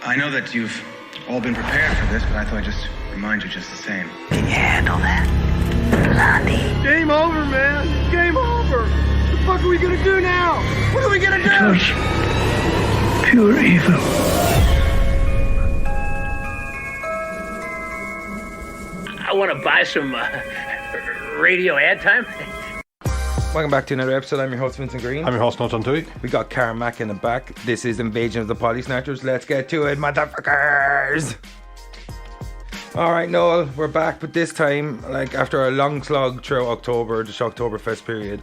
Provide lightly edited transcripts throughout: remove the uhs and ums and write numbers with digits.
I know that you've all been prepared for this, but I thought I'd just remind you just the same. Can you handle that, Blondie? Game over, man. Game over. What the fuck are we gonna do now? What are we gonna do? It was pure evil. I want to buy some radio ad time. Welcome back to another episode. I'm your host, Vincent Green. I'm your host, Noel and Vinnie. We got Karen Mack in the back. This is Invasion of the Potty Snatchers. Let's get to it, motherfuckers! Alright, Noel, we're back, but this time, like after a long slog throughout October, the Shocktoberfest period,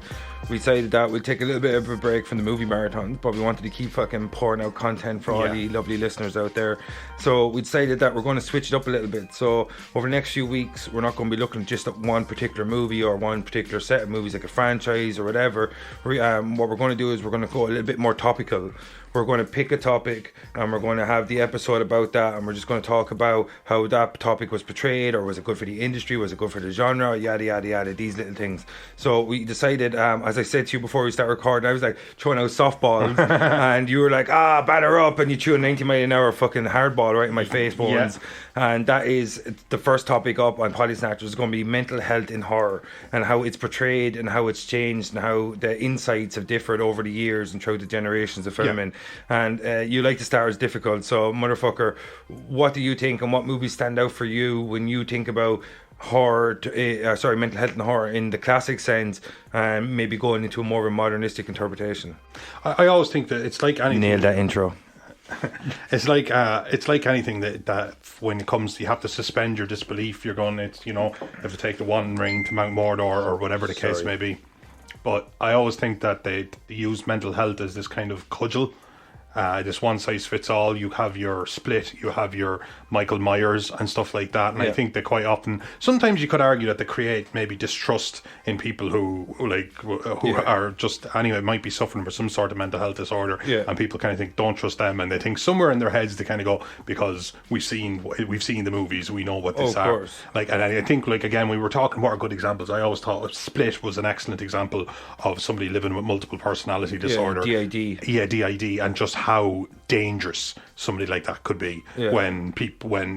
we decided that we'll take a little bit of a break from the movie marathon, but we wanted to keep fucking pouring out content for all the lovely listeners out there. So we decided that we're going to switch it up a little bit. So over the next few weeks, we're not going to be looking just at one particular movie or one particular set of movies, like a franchise or whatever. What we're going to do is we're going to go a little bit more topical. We're going to pick a topic and we're going to have the episode about that, and we're just going to talk about how that topic was portrayed, or was it good for the industry, was it good for the genre, yada yada yada, these little things. So we decided, as I said to you before we start recording, I was like throwing out softballs and you were like, batter up, and you threw a 90 mile an hour fucking hardball right in my face bones. And that is the first topic up on Potty Snatchers. Is going to be mental health in horror, and how it's portrayed and how it's changed and how the insights have differed over the years and throughout the generations of filming. And you like to start as difficult, so motherfucker, what do you think, and what movies stand out for you when you think about horror, mental health and horror in the classic sense, and maybe going into a more of a modernistic interpretation? I always think that it's like anything. Nailed that intro. It's like anything that when it comes, you have to suspend your disbelief. You're going, you have to take the one ring to Mount Mordor or whatever the case may be. But I always think that they use mental health as this kind of cudgel. This one size fits all. You have your Split, you have your Michael Myers and stuff like that. And I think that quite often, sometimes you could argue that they create maybe distrust in people who are just, anyway, might be suffering from some sort of mental health disorder. And people kind of think, don't trust them. And they think somewhere in their heads they kind of go, because we've seen the movies, we know what these are. Like, and I think, like, again, we were talking, what are good examples? I always thought Split was an excellent example of somebody living with multiple personality disorder. DID. Yeah, DID, and just how dangerous somebody like that could be when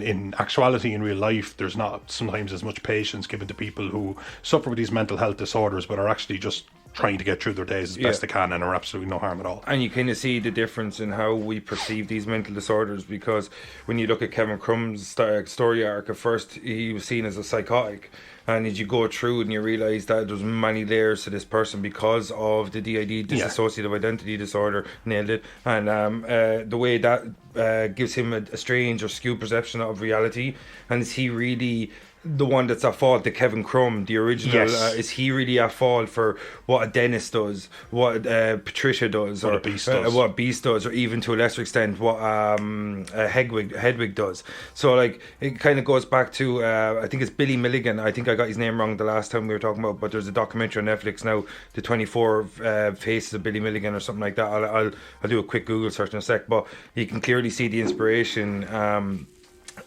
in actuality in real life there's not sometimes as much patience given to people who suffer with these mental health disorders but are actually just trying to get through their days as best they can and are absolutely no harm at all. And you kind of see the difference in how we perceive these mental disorders, because when you look at Kevin Crumb's story arc, at first he was seen as a psychotic, and as you go through and you realise that there's many layers to this person because of the DID, dissociative identity disorder, nailed it, and the way that gives him a strange or skewed perception of reality. And is he really the one that's at fault, the Kevin Crumb, the original? Is he really at fault for what a Dennis does, what Patricia does, or what Beast does, or even to a lesser extent what Hedwig does? So like it kind of goes back to I think it's Billy Milligan. I think I got his name wrong the last time we were talking about, but there's a documentary on Netflix now, the 24 Faces of Billy Milligan or something like that. I'll do a quick Google search in a sec, but you can clearly see the inspiration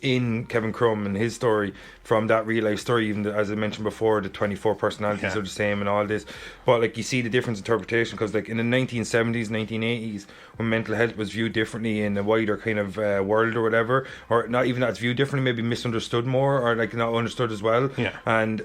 in Kevin Crumb and his story from that real life story. Even as I mentioned before, the 24 personalities are the same and all this, but like you see the difference in interpretation, because like in the 1970s 1980s, when mental health was viewed differently in a wider kind of world or whatever, or not even that it's viewed differently, maybe misunderstood more, or like not understood as well. And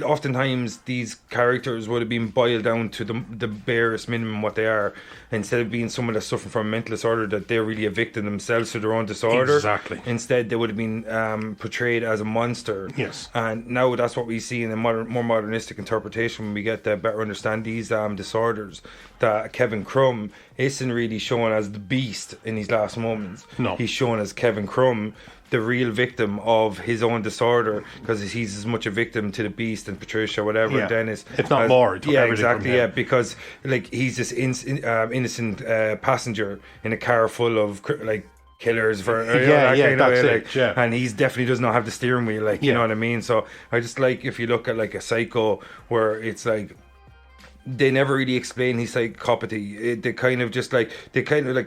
oftentimes these characters would have been boiled down to the barest minimum what they are, instead of being someone that's suffering from a mental disorder, that they're really a victim themselves to their own disorder. Exactly. Instead they would have been portrayed as a monster. And now that's what we see in a more modernistic interpretation, when we get to better understand these disorders, that Kevin Crumb isn't really shown as the beast in his last moments. He's shown as Kevin Crumb, the real victim of his own disorder, because he's as much a victim to the Beast and Patricia, whatever, Dennis, if not more. Exactly. Because like he's this innocent passenger in a car full of like killers for and he's definitely does not have the steering wheel, like you know what I mean. So I just like, if you look at like a Psycho, where it's like they never really explain his psychopathy. They kind of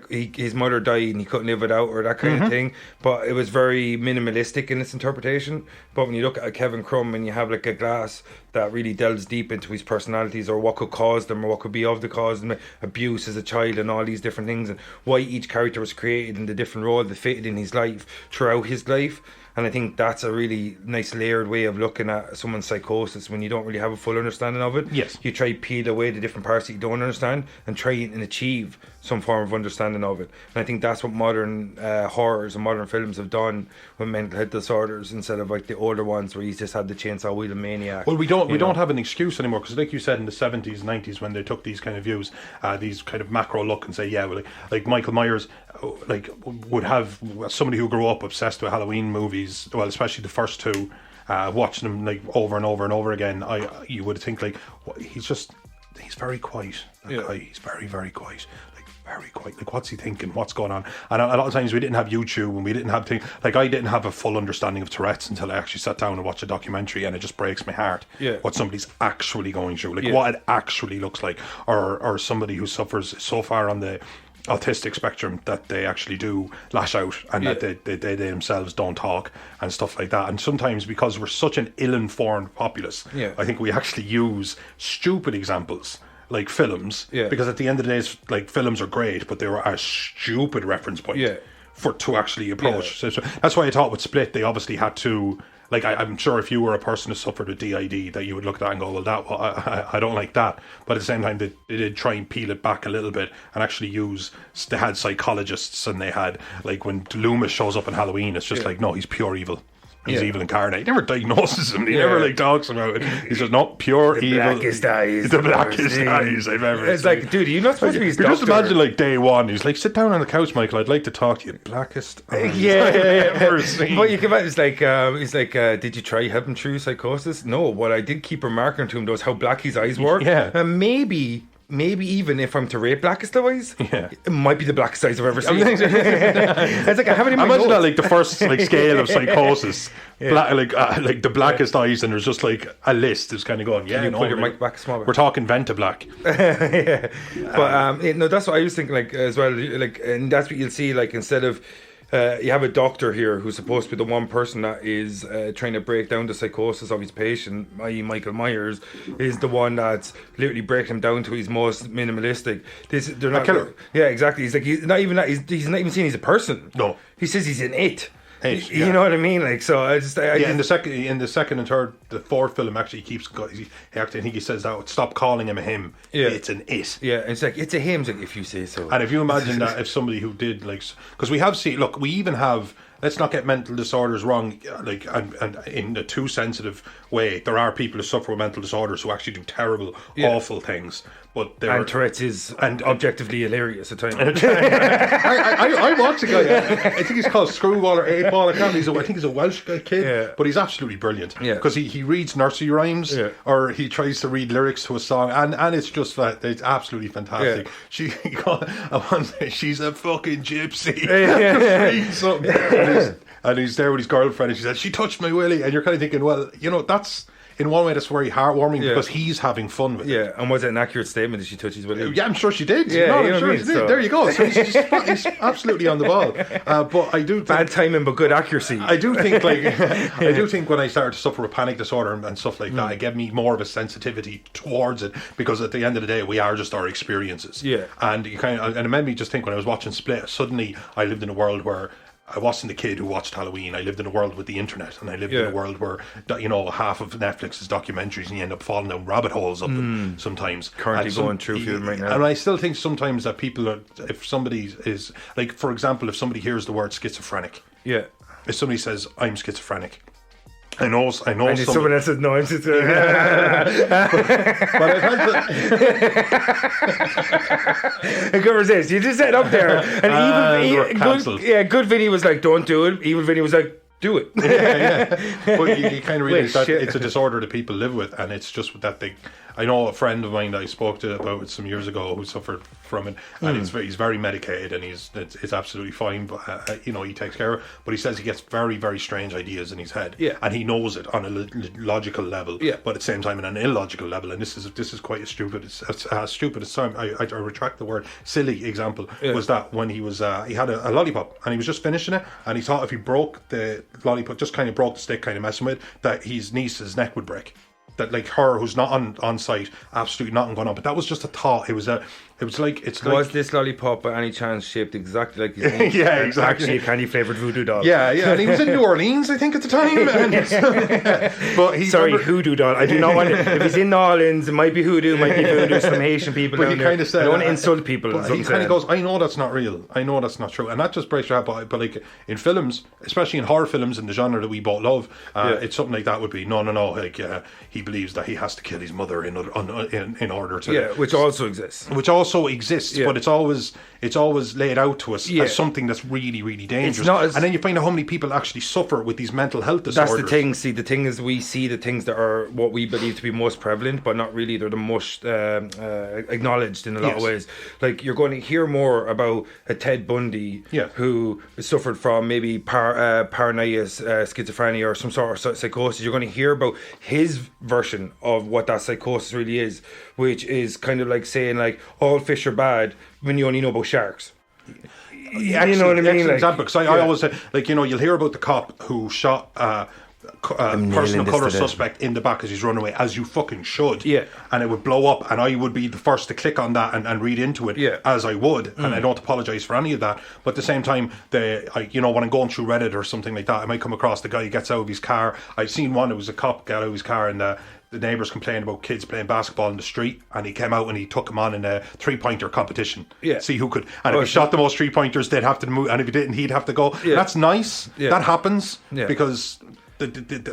his mother died and he couldn't live without her, that kind of thing. But it was very minimalistic in its interpretation. But when you look at Kevin Crumb and you have like a glass that really delves deep into his personalities, or what could cause them, or what could be of the cause, and abuse as a child, and all these different things, and why each character was created and the different role that fitted in his life throughout his life. And I think that's a really nice layered way of looking at someone's psychosis when you don't really have a full understanding of it. Yes. You try to peel away the different parts that you don't understand and try and achieve some form of understanding of it. And I think that's what modern horrors and modern films have done with mental health disorders, instead of like the older ones where you just had the chainsaw wielding maniac. Well, we don't have an excuse anymore, because like you said, in the 70s, 90s, when they took these kind of views, these kind of macro look and say, yeah, well, like Michael Myers, like would have somebody who grew up obsessed with Halloween movies, well, especially the first two, watching them like over and over and over again. You would think like he's very quiet. That guy, he's very, very quiet. Very quiet. Like, what's he thinking? What's going on? And a lot of times we didn't have YouTube, and we didn't have things like, I didn't have a full understanding of Tourette's until I actually sat down and watched a documentary, and it just breaks my heart. What somebody's actually going through, like what it actually looks like, or somebody who suffers so far on the autistic spectrum that they actually do lash out, and that they themselves don't talk and stuff like that. And sometimes, because we're such an ill-informed populace, I think we actually use stupid examples like films, because at the end of the day, it's like, films are great, but they were a stupid reference point to actually approach. So that's why I thought with Split, they obviously had to, like, I'm sure if you were a person who suffered with DID, that you would look at that and go, well, I don't like that. But at the same time, they did try and peel it back a little bit and actually they had psychologists, and they had, like, when Loomis shows up in Halloween, it's just like, no, he's pure evil. He's evil incarnate. He never diagnoses him. He never like talks about it. He says, "No, pure the evil." Blackest eyes. The blackest eyes I've ever seen. It's like, dude, you're not supposed to be his doctor. Just imagine like day one. He's like, "Sit down on the couch, Michael. I'd like to talk to you." Blackest eyes I've ever seen. But you come out, it's like, did you try helping through psychosis? No. What I did keep remarking to him was how black his eyes were. And maybe even if I'm to rate blackest eyes, it might be the blackest eyes I've ever seen. It's like, I haven't even imagine that, like, the first like scale of psychosis, like the blackest eyes, and there's just like a list is kind of going. Can you pull your mic back smaller? We're talking Venta Black. But no, that's what I was thinking, like, as well. Like, and that's what you'll see. Like, instead of you have a doctor here who's supposed to be the one person that is trying to break down the psychosis of his patient, i.e. Michael Myers, is the one that's literally breaking him down to his most minimalistic. They're not killer. Yeah, exactly. He's not even saying he's a person. No, he says he's an it. It, you know what I mean? Like, so I just in the second and third, the fourth film actually keeps. I think he says that, stop calling him a him. It's an it. Yeah, and it's like, it's a him. It's like, if you say so. And if you imagine that, if somebody who did, like, because we have seen, look, we even have. Let's not get mental disorders wrong, like, and in a too sensitive way. There are people who suffer with mental disorders who actually do terrible, awful things. But and Tourette's is objectively hilarious at times. I watch a guy. I think he's called Screwball or 8-Ball. I think he's a Welsh kid, but he's absolutely brilliant. Because he reads nursery rhymes, or he tries to read lyrics to a song, and it's just that it's absolutely fantastic. She's a fucking gypsy. Read something. And he's there with his girlfriend, and she said, "She touched my willy," and you're kind of thinking, well, you know, that's, in one way, that's very heartwarming, because he's having fun with it. Yeah, and was it an accurate statement that she touched his willy? Yeah, I'm sure she did. I'm sure she did. So. There you go. So he's absolutely on the ball. But I do think, bad timing, but good accuracy. I do think, like, I do think when I started to suffer with panic disorder and stuff like that, it gave me more of a sensitivity towards it, because at the end of the day, we are just our experiences. Yeah, and you kind of, and it made me just think, when I was watching Split, suddenly I lived in a world where I wasn't the kid who watched Halloween. I lived in a world with the internet, and I lived in a world where, you know, half of Netflix is documentaries, and you end up falling down rabbit holes of them sometimes. Currently going through them right now. And I still think sometimes that people are, if somebody is, like, for example, if somebody hears the word schizophrenic, if somebody says, "I'm schizophrenic," I know someone else says, "No, I'm just." But I've had the conversation. You just said up there, and good Vinnie was like, "Don't do it." Evil Vinnie was like, "Do it." But you kind of realize that it's a disorder that people live with, and it's just that they, I know a friend of mine that I spoke to about it some years ago who suffered from it, and he's very medicated, and it's absolutely fine, but he takes care of it. But he says he gets very, very strange ideas in his head, and he knows it on a logical level, but at the same time in an illogical level. And this is quite a stupid time. I retract the word silly example. Was that when he was he had a lollipop and he was just finishing it, and he thought if he broke the lollipop, just kind of broke the stick, kind of messing with it, that his niece's neck would break. That like her, who's not on site, absolutely nothing going on. But that was just a thought. Was this lollipop by any chance shaped exactly like his niece? Yeah, exactly. Actually, a candy flavored voodoo doll. Yeah, and he was in New Orleans, I think, at the time. But hoodoo doll. I do not want it. If he's in New Orleans, it might be hoodoo, might be voodoo. Some Haitian people. But he kind of said, I don't want to insult people. But he kind of goes, I know that's not real. I know that's not true, and that just breaks your heart. But like in films, especially in horror films, in the genre that we both love, it's something like that would be no. Like he believes that he has to kill his mother in order to. Yeah, which also exists. But it's always laid out to us as something that's really, really dangerous. And then you find out how many people actually suffer with these mental health disorders. That's the thing. See, the thing is, we see the things that are what we believe to be most prevalent, but not really. They're the most acknowledged in a lot of ways. Like, you're going to hear more about a Ted Bundy who suffered from maybe paranoia, schizophrenia, or some sort of psychosis. You're going to hear about his version of what that psychosis really is, which is kind of like saying like all fish are bad when you only know about sharks. You know what I mean? Like, example, because I always say, like, you'll hear about the cop who shot a person of colour suspect in the back as he's running away, as you fucking should. Yeah. And it would blow up, and I would be the first to click on that and read into it, as I would, and I don't apologise for any of that. But at the same time, when I'm going through Reddit or something like that, I might come across the guy who gets out of his car. I've seen one, it was a cop get out of his car, and the neighbours complained about kids playing basketball in the street, and he came out and he took them on in a 3-pointer competition. Yeah. See who could. And if he shot the most 3-pointers, they'd have to move, and if he didn't, he'd have to go. Yeah. That's nice. Yeah. That happens because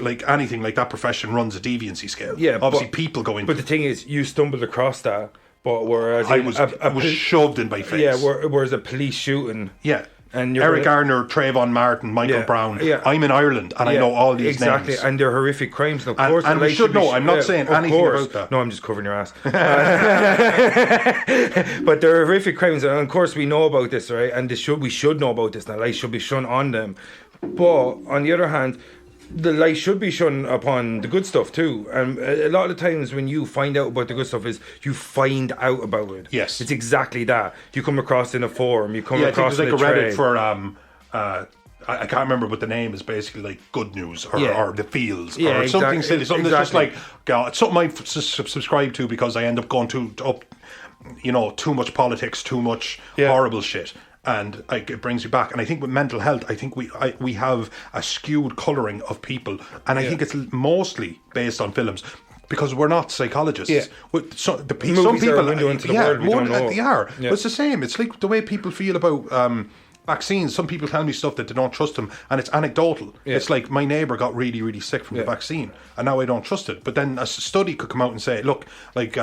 like anything like that profession runs a deviancy scale. Yeah. Obviously, people go into. But the thing is, you stumbled across that, but whereas I was shoved in my face. Yeah. Whereas a police shooting. Yeah. And Eric Garner, Trayvon Martin, Michael Brown. Yeah. I'm in Ireland, and I know all these names. Exactly, and they're horrific crimes. Now, of course, and we should know. I'm not saying anything about that. No, I'm just covering your ass. But they're horrific crimes, and of course we know about this, right? And we should know about this. Now, light should be shone on them. But on the other hand, the light should be shone upon the good stuff too. And a lot of the times when you find out about the good stuff is you find out about it. Yes. It's exactly that. You come across in a forum, you come across in a like a Reddit for I can't remember what the name is, basically like good news or the feels or something silly. Something that's just like, God, it's something I subscribe to because I end up going too much politics, too much horrible shit. And it brings you back. And I think with mental health, I think we have a skewed colouring of people. And I think it's mostly based on films. Because we're not psychologists. Yeah. Some people are a window into the world we don't know. They are. Yeah. But it's the same. It's like the way people feel about vaccines. Some people tell me stuff that they don't trust them, and it's anecdotal. Yeah. It's like my neighbour got really, really sick from the vaccine, and now I don't trust it. But then a study could come out and say, look, like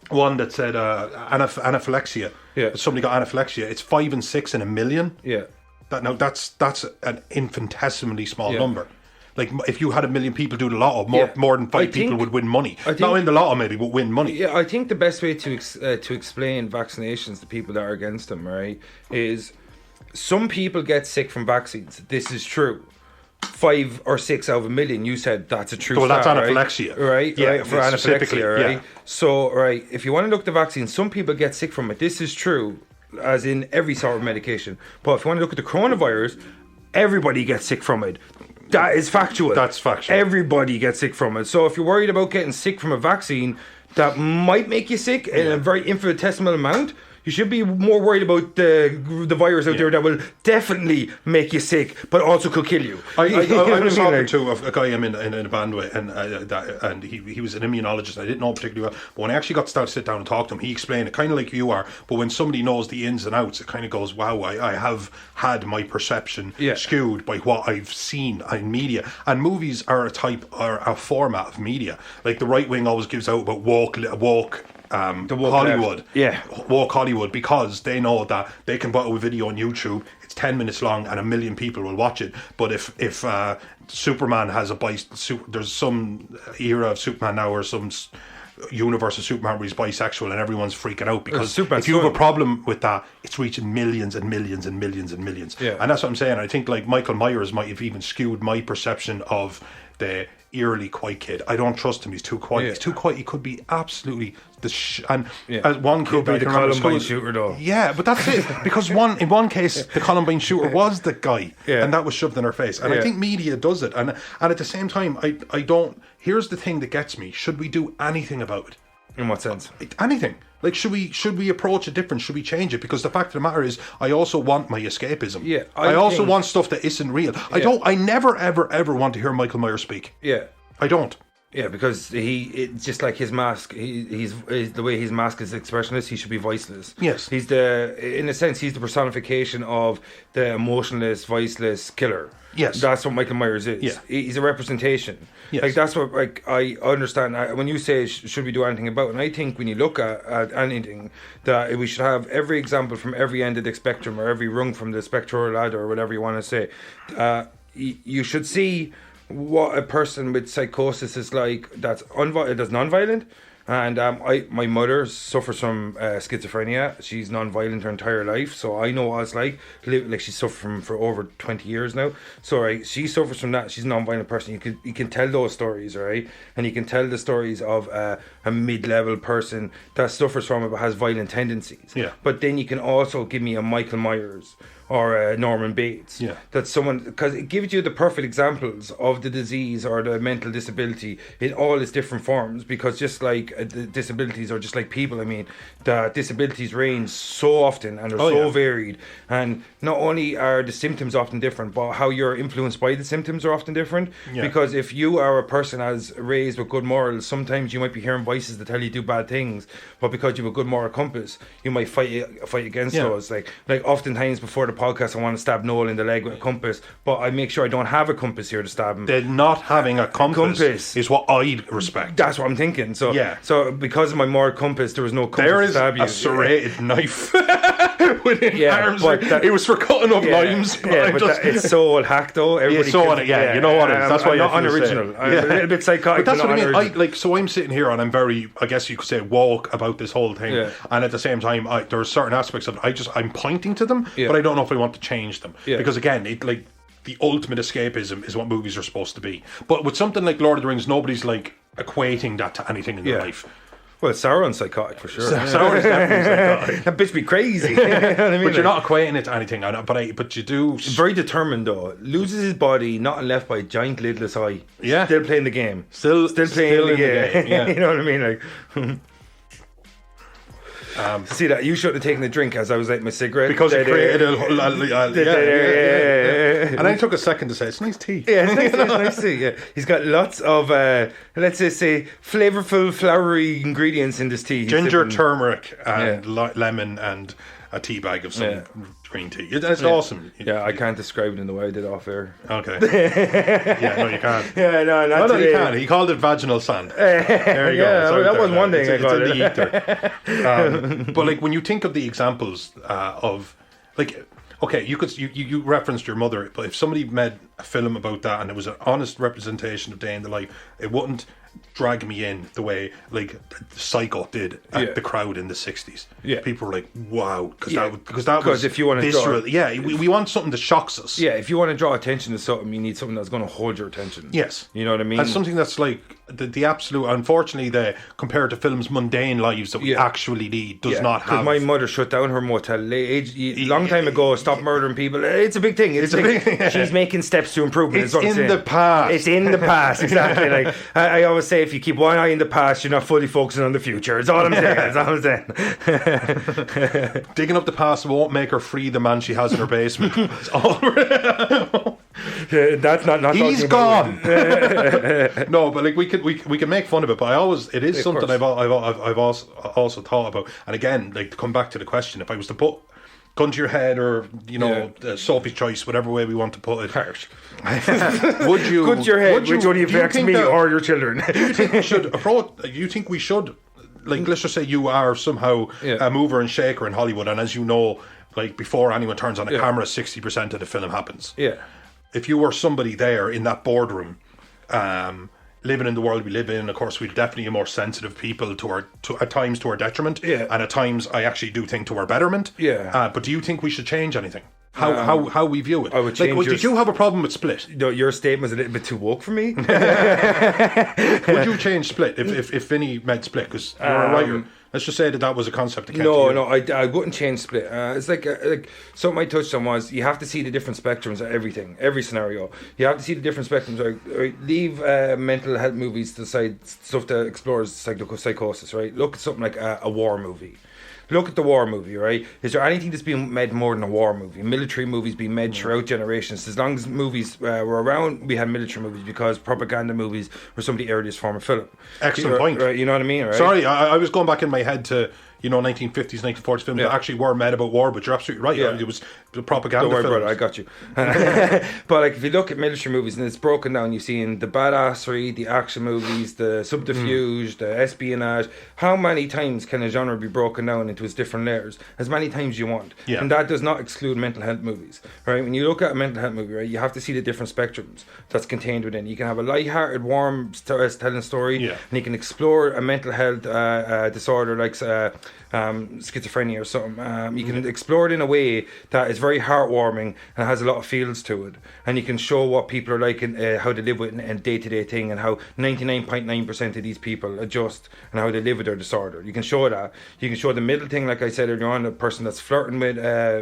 one that said anaphylaxia. Yeah. Somebody got anaphylaxia. It's 5 and 6 in a million. Yeah. That's an infinitesimally small number. Like, if you had 1 million people do the lotto, more than 5 people would win money. Not in the lotto, maybe, but win money. Yeah, I think the best way to explain vaccinations to people that are against them, right, is some people get sick from vaccines. This is true. 5 or 6 out of 1 million, you said that's a true Well, that's anaphylaxia. Right? Yeah, right, for anaphylaxia, right? Yeah. So, right, if you want to look at the vaccine, some people get sick from it. This is true, as in every sort of medication. But if you want to look at the coronavirus, everybody gets sick from it. That is factual. That's factual. Everybody gets sick from it. So if you're worried about getting sick from a vaccine that might make you sick in a very infinitesimal amount, you should be more worried about the virus out there that will definitely make you sick, but also could kill you. I was talking to a guy I'm in a band with, and he was an immunologist. I didn't know particularly well, but when I actually got to start to sit down and talk to him, he explained it kind of like you are. But when somebody knows the ins and outs, it kind of goes, wow, I have had my perception skewed by what I've seen in media. And movies are a format of media. Like the right wing always gives out about woke Hollywood. Woke Hollywood, because they know that they can put a video on YouTube, it's 10 minutes long and 1 million people will watch it. But if Superman has there's some era of Superman now, or some universe of Superman where he's bisexual and everyone's freaking out because Superman's if you have a fun. problem with that, it's reaching millions and millions and millions and millions. Yeah. And that's what I'm saying. I think like Michael Myers might have even skewed my perception of the eerily quiet kid. I don't trust him. He's too quiet. Yeah. He's too quiet. He could be absolutely and as one Could kid be I the can remember Columbine school- shooter, though. Yeah, but that's it. Because in one case, the Columbine shooter was the guy, Yeah. and that was shoved in our face. And I Yeah. think media does it. And at the same time, I don't. Here's the thing that gets me: should we do anything about it? In what sense? Anything. Like, should we approach it different? Should we change it? Because the fact of the matter is, I also want my escapism. Yeah, I also think- want stuff that isn't real. I never, ever, ever want to hear Michael Myers speak. Yeah. I don't. Yeah, because it's just like his mask. He's the way his mask is expressionless. He should be voiceless. Yes. He's in a sense, he's the personification of the emotionless, voiceless killer. Yes. That's what Michael Myers is. Yeah. He's a representation. Yes. Like that's what I understand when you say should we do anything about it. And I think when you look at anything, that we should have every example from every end of the spectrum or every rung from the spectral ladder or whatever you want to say. You should see what a person with psychosis is like that's non-violent. And my mother suffers from schizophrenia. She's non-violent her entire life, so I know what it's like. Like she's suffered from for over 20 years now. So she suffers from that. She's a non-violent person. You can tell those stories, right? And you can tell the stories of a mid-level person that suffers from it but has violent tendencies. Yeah. But then you can also give me a Michael Myers or Norman Bates. Yeah. That's someone, because it gives you the perfect examples of the disease or the mental disability in all its different forms. Because just like the disabilities are just like people, I mean, the disabilities range so often and are varied. And not only are the symptoms often different, but how you're influenced by the symptoms are often different. Yeah. Because if you are a person as raised with good morals, sometimes you might be hearing voices that tell you do bad things, but because you have a good moral compass, you might fight against those. Like oftentimes before the podcast, I want to stab Noel in the leg with a compass, but I make sure I don't have a compass here to stab him. The not having a compass is what I respect. That's what I'm thinking. So Yeah. So because of my moral compass, there was no compass There to is stab you. a serrated knife within arms. but that- it was for cutting up Yeah, limes. yeah, but it's so old hack though. Everybody so on it, yeah, you know what it is. That's why I'm you not have to unoriginal. say. I'm a little bit psychotic. But that's but what I not mean. unoriginal. So I'm sitting here and I'm very, I guess you could say, woke about this whole thing. Yeah. And at the same time, there are certain aspects of it. I'm pointing to them, Yeah. but I don't know if I want to change them. Yeah. Because again, the ultimate escapism is what movies are supposed to be. But with something like Lord of the Rings, nobody's like equating that to anything in their life. Well, Sauron's psychotic for sure. Sauron's definitely psychotic. That bitch be crazy. You know what I mean? But you're not equating it to anything. But you do. Very determined though. Loses his body, not and left by a giant lidless eye. Yeah. Still playing the game. Still playing in the the game. game, yeah. You know what I mean? Like. See that you shouldn't have taken a drink as I was lighting my cigarette Because it created yeah. And I took a second to say, it's nice tea. Yeah, it's nice tea. Yeah, he's got lots of let's just say flavorful, flowery ingredients in this tea. He's Ginger, sipping- turmeric, and lemon, and a tea bag of some green tea. It's awesome. Yeah, I can't describe it in the way I did off air. Okay. Yeah, no, you can't. Yeah, no, not No, you today. can't. He called it vaginal sand. There you Yeah, go. It's that out was there one now. thing I It's got in the ether. But like when you think of the examples of like, okay, you referenced your mother, but if somebody made a film about that and it was an honest representation of day in the life, it wouldn't drag me in the way like Psycho did at the crowd in the 60s. Yeah. People were like, wow, because that 'Cause was if you wanna visceral. draw- Yeah, we want something that shocks us. Yeah, if you want to draw attention to something, you need something that's going to hold your attention. Yes. You know what I mean? And something that's like the absolute, unfortunately, compared to films' mundane lives that we actually lead, does not have. Because my mother shut down her motel long time ago, stopped murdering people. It's a big thing. It's a big thing. She's making steps to improvement. It's is what I'm in saying. the past. It's in the past, exactly. Like I always say, if you keep one eye in the past, you're not fully focusing on the future. It's all I'm saying. That's all I'm saying. Digging up the past won't make her free the man she has in her basement. It's all That's not. He's talking gone. about- No, but like we can make fun of it, but it is something course. I've also thought about. And again, like to come back to the question, if I was to put gun to your head, or Sophie's choice, whatever way we want to put it, Harsh. would you? Gun to your head. would you- Which one do you affects think me that- or your children? Do you think we should approach? You think we should? Like, let's just say you are somehow a mover and shaker in Hollywood, and as you know, like before anyone turns on a camera, 60% of the film happens. Yeah. If you were somebody there in that boardroom, living in the world we live in, of course, we're definitely a more sensitive people at times to our detriment, and at times I actually do think to our betterment. But do you think we should change anything? How we view it? I would change did you have a problem with Split? No, your statement was a little bit too woke for me. Would you change Split if Vinnie made Split? Because you're a writer. Let's just say that was a concept that came to you. No, I wouldn't change Split. It's like something I touched on was you have to see the different spectrums of everything, every scenario. You have to see the different spectrums. Right? Leave mental health movies to the side, stuff that explores psychosis, right? Look at something like a war movie. Look at the war movie, right? Is there anything that's being made more than a war movie? Military movies being made throughout generations. As long as movies were around, we had military movies because propaganda movies were some of the earliest form of film. Excellent point. Right, you know what I mean? Right? Sorry, I was going back in my head to 1950s, 1940s films that actually were made about war, but you're absolutely right. Yeah. It was the propaganda Don't worry, films. brother, I got you. But like, if you look at military movies and it's broken down, you've seen the badassery, the action movies, the subterfuge, the espionage. How many times can a genre be broken down into its different layers? As many times you want. Yeah. And that does not exclude mental health movies, right? When you look at a mental health movie, right, you have to see the different spectrums that's contained within. You can have a light-hearted, warm telling story, and you can explore a mental health disorder like schizophrenia or something. You can explore it in a way that is very heartwarming and has a lot of feels to it, and you can show what people are like and how they live with it and day-to-day thing, and how 99.9% of these people adjust and how they live with their disorder. You can show that. You can show the middle thing, like I said earlier on, a person that's flirting with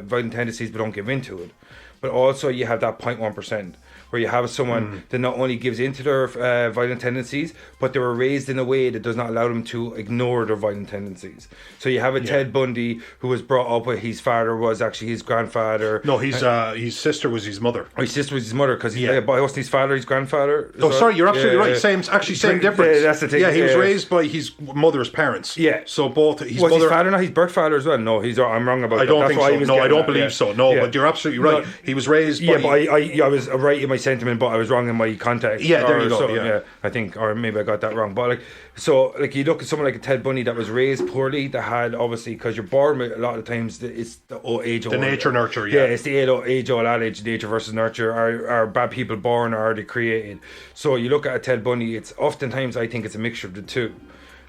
violent tendencies but don't give into it. But also you have that 0.1% where you have someone that not only gives into their violent tendencies, but they were raised in a way that does not allow them to ignore their violent tendencies. So you have a Ted Bundy who was brought up with his father was actually his grandfather. No, his sister was his mother. Oh, his sister was his mother because wasn't his father his grandfather? Oh, sorry, you're absolutely right. Same difference. That's the thing. Yeah, he was raised by his mother's parents. Yeah. So both his was mother... his father not his birth father as well? No, I'm wrong about that. I don't think so. No, I don't believe so. No, but you're absolutely right. He was raised by... Yeah, but I was right in my sentiment, but I was wrong in my context. Yeah, there you go. I think, or maybe I got that wrong. But you look at someone like a Ted Bundy that was raised poorly, that had obviously, because you're born with a lot of times it's the age-old... The nature-nurture, yeah. It's the age-old adage, nature versus nurture. Are bad people born or are they created? So you look at a Ted Bundy, it's oftentimes, I think it's a mixture of the two.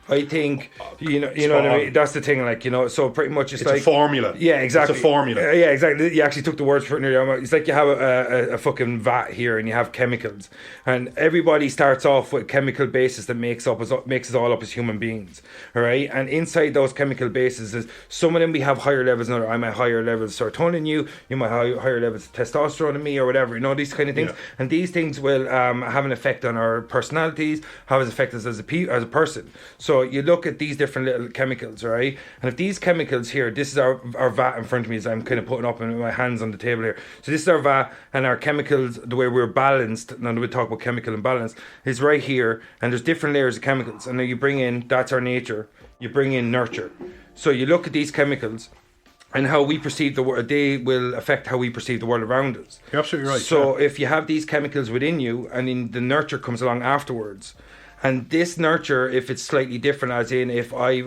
I think you know what I mean. That's the thing, so pretty much it's like a formula. Yeah, exactly. It's a formula. Yeah, exactly. You actually took the words for it. It's like you have a fucking vat here, and you have chemicals, and everybody starts off with chemical bases that makes us all up as human beings. All right, and inside those chemical bases, is some of them we have higher levels. Another, I might higher levels of serotonin than you. You might have higher levels of testosterone than me, or whatever. These kind of things, and these things will have an effect on our personalities, have an effect as a person. So you look at these different little chemicals, right? And if these chemicals here, this is our vat in front of me as I'm kind of putting up in my hands on the table here. So this is our vat, and our chemicals, the way we're balanced, now we talk about chemical imbalance, is right here, and there's different layers of chemicals. And then you bring in, that's our nature, you bring in nurture. So you look at these chemicals, and how we perceive the world, they will affect how we perceive the world around us. You're absolutely right. So if you have these chemicals within you, and then the nurture comes along afterwards, and this nurture, if it's slightly different, as in if I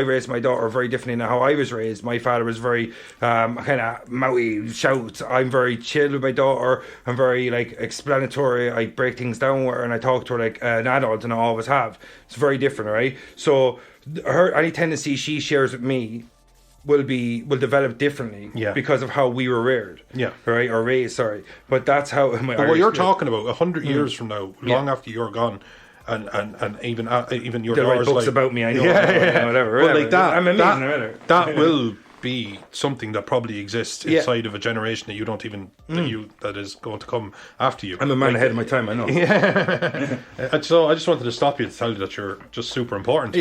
raised my daughter very differently than how I was raised. My father was very kind of mouthy, shout. I'm very chill with my daughter. I'm very explanatory. I break things down with her and I talk to her like an adult, and I always have. It's very different, right? So any tendency she shares with me will develop differently because of how we were reared, right, or raised. Sorry, but that's how. But what you're talking about 100 years from now, long after you're gone. And even your they'll write books like, about me. I know, whatever. But like that, I'm amazing. that will be something that probably exists inside of a generation that you don't even that is going to come after you. I'm a man ahead of my time. I know. And so I just wanted to stop you to tell you that you're just super important.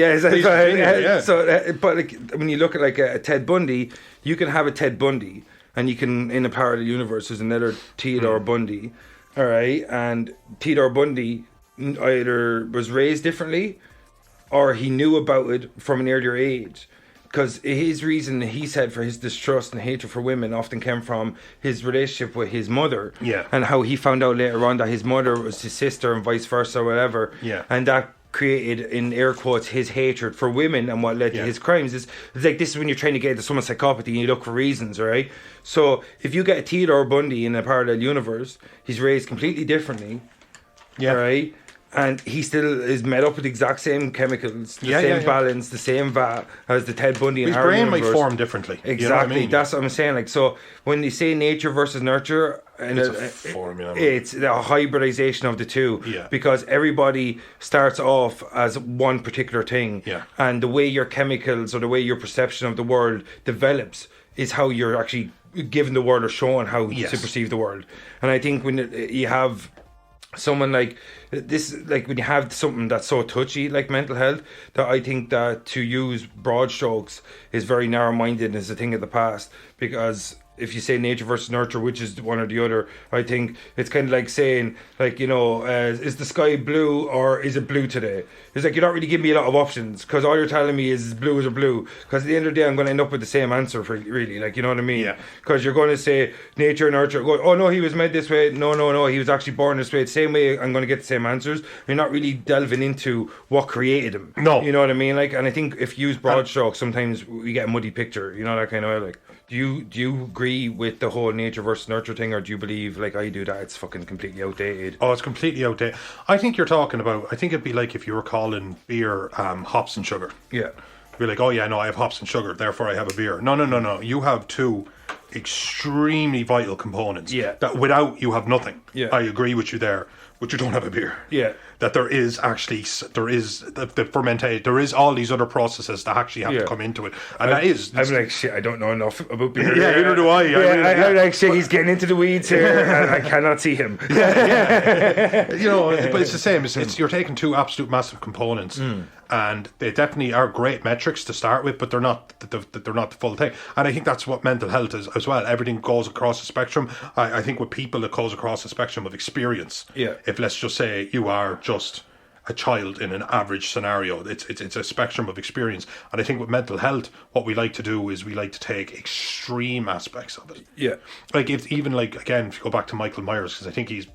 But when you look at a Ted Bundy, you can have a Ted Bundy, and you can, in a parallel universe, there's another Theodore Bundy. All right, and Theodore Bundy either was raised differently or he knew about it from an earlier age, because his reason, he said, for his distrust and hatred for women often came from his relationship with his mother, and how he found out later on that his mother was his sister and vice versa or whatever, and that created, in air quotes, his hatred for women, and what led to his crimes. It's like, this is when you're trying to get into someone's psychopathy and you look for reasons, right? So if you get a Theodore Bundy in a parallel universe, he's raised completely differently, right? And he still is made up with the exact same chemicals, the same balance, the same vat as the Ted Bundy and His Harry brain might universe. form differently. Exactly, You know what I mean? that's what I'm saying. Like, so when they say nature versus nurture, and It's a formula. it's a hybridization of the two. Yeah. Because everybody starts off as one particular thing. Yeah. And the way your chemicals or the way your perception of the world develops is how you're actually given the world or shown how to perceive the world. And I think when you have someone like this, like when you have something that's so touchy like mental health, that I think that to use broad strokes is very narrow-minded and is a thing of the past. Because if you say nature versus nurture, which is one or the other, I think it's kind of like saying, like, you know, is the sky blue or is it blue today? It's like, you're not really giving me a lot of options, because all you're telling me is blue or blue, because at the end of the day I'm going to end up with the same answer for really, like, you know what I mean? Yeah. Because you're going to say nature, nurture, go, oh no, he was made this way, no, he was actually born this way, the same way I'm going to get the same answers. You're not really delving into what created him. No. You know what I mean? Like, and I think if you use broad strokes, sometimes we get a muddy picture, you know, that kind of way. Like, do you agree with the whole nature versus nurture thing, or do you believe, like I do, that it's fucking completely outdated? Oh, it's completely outdated. I think you're talking about, I think it'd be like if you were calling beer hops and sugar. Yeah. You'd be like, oh yeah, no, I have hops and sugar, therefore I have a beer. No. You have two extremely vital components. Yeah. That without you have nothing. Yeah. I agree with you there, but you don't have a beer. Yeah. That there is actually, the fermentation, there is all these other processes that actually have to come into it. And that is... I'm like, shit, I don't know enough about beer. Yeah, neither do I. I'm like, shit, he's getting into the weeds here and I cannot see him. You know, but it's the same. It's you're taking two absolute massive components, and they definitely are great metrics to start with, but they're not the full thing. And I think that's what mental health is as well. Everything goes across the spectrum. I think with people, it goes across the spectrum of experience. Yeah. If, let's just say, you are just a child in an average scenario, it's a spectrum of experience. And I think with mental health, what we like to do is we like to take extreme aspects of it. Yeah. Like, if even, like, again, if you go back to Michael Myers, because I think he's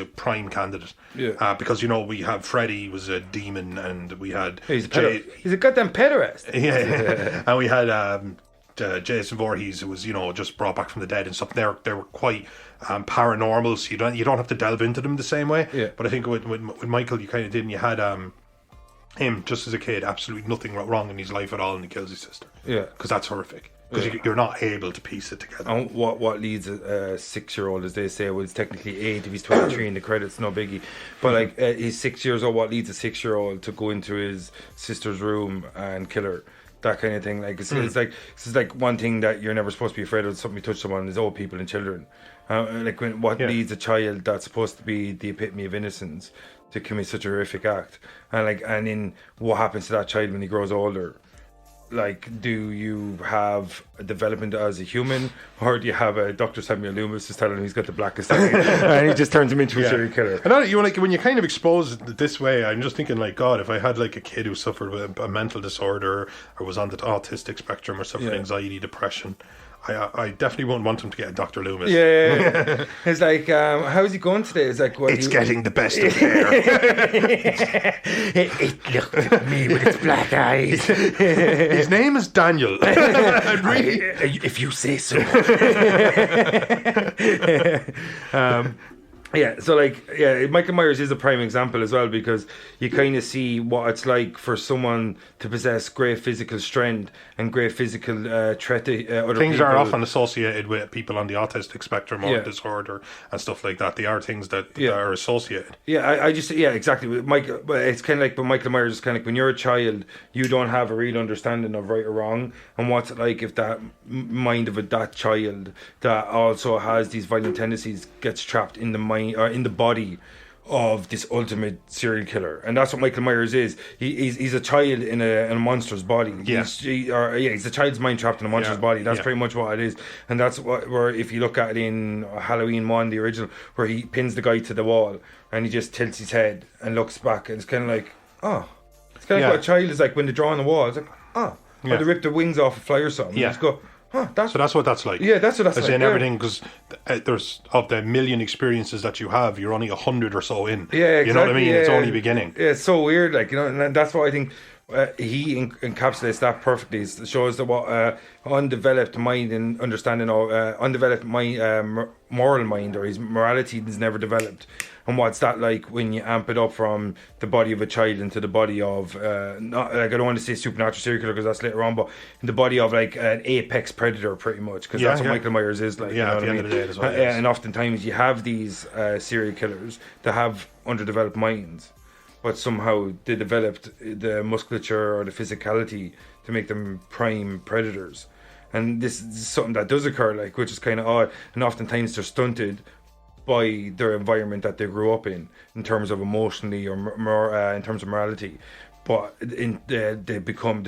a prime candidate. Yeah. Because, you know, we have Freddy was a demon, and we had He's a goddamn pederast. yeah. And we had Jason Voorhees, who was, you know, just brought back from the dead and stuff. They were quite paranormal, so you don't have to delve into them the same way. Yeah. But I think with Michael, you kind of did, and you had him just as a kid, absolutely nothing wrong in his life at all, and he kills his sister. Yeah. Because that's horrific. Because you're not able to piece it together. And what leads a 6-year-old, as they say, well, it's technically 8 if he's 23 in the credits, no biggie. But like, he's 6 years old. What leads a 6-year-old to go into his sister's room and kill her? That kind of thing. Like, it's like one thing that you're never supposed to be afraid of. Something you touch someone is old people and children. What leads a child that's supposed to be the epitome of innocence to commit such a horrific act, and then what happens to that child when he grows older? Like, do you have a development as a human, or do you have a Dr. Samuel Loomis just telling him he's got the blackest eye and he just turns him into a serial killer? And you like when you kind of expose it this way, I'm just thinking, like, God, if I had like a kid who suffered with a mental disorder or was on the autistic spectrum or suffered anxiety, depression, I definitely wouldn't want him to get a Dr. Loomis. Yeah. It's like, how's he going today? It's like, it's getting the best of hair. It looked at me with its black eyes. His name is Daniel. If you say so. Michael Myers is a prime example as well, because you kind of see what it's like for someone to possess great physical strength and great physical threat to other things people. are often associated with people on the autistic spectrum or disorder and stuff like that. They are things that are associated. Yeah, exactly. It's kind of like, but Michael Myers is kind of like, when you're a child, you don't have a real understanding of right or wrong, and what's it like if that mind of that child that also has these violent tendencies gets trapped in the mind or in the body of this ultimate serial killer. And that's what Michael Myers is. He's a child in a monster's body. He's a child's mind trapped in a monster's body. That's pretty much what it is. And that's where if you look at it in Halloween 1, the original, where he pins the guy to the wall and he just tilts his head and looks back, and it's kind of like, oh, it's kind of like what a child is like when they draw on the wall. It's like, oh, or they rip the wings off a fly or something. You just go, so that's what that's like. Yeah, that's what that's like. As in everything, because there's of the million experiences that you have, you're only 100 or so in. Yeah, exactly. You know what I mean? It's only beginning. Yeah, it's so weird, like, you know, and that's why I think he encapsulates that perfectly. It shows that what undeveloped mind and understanding of undeveloped mind, moral mind, or his morality is never developed. And what's that like when you amp it up from the body of a child into the body of, not like I don't want to say supernatural serial killer because that's later on, but in the body of like an apex predator pretty much, because that's what Michael Myers is like. Yeah, you know at the end of the day, that's what it is. And oftentimes you have these serial killers that have underdeveloped minds, but somehow they developed the musculature or the physicality to make them prime predators. And this is something that does occur, like, which is kind of odd. And oftentimes they're stunted by their environment that they grew up in terms of emotionally or in terms of morality. But they're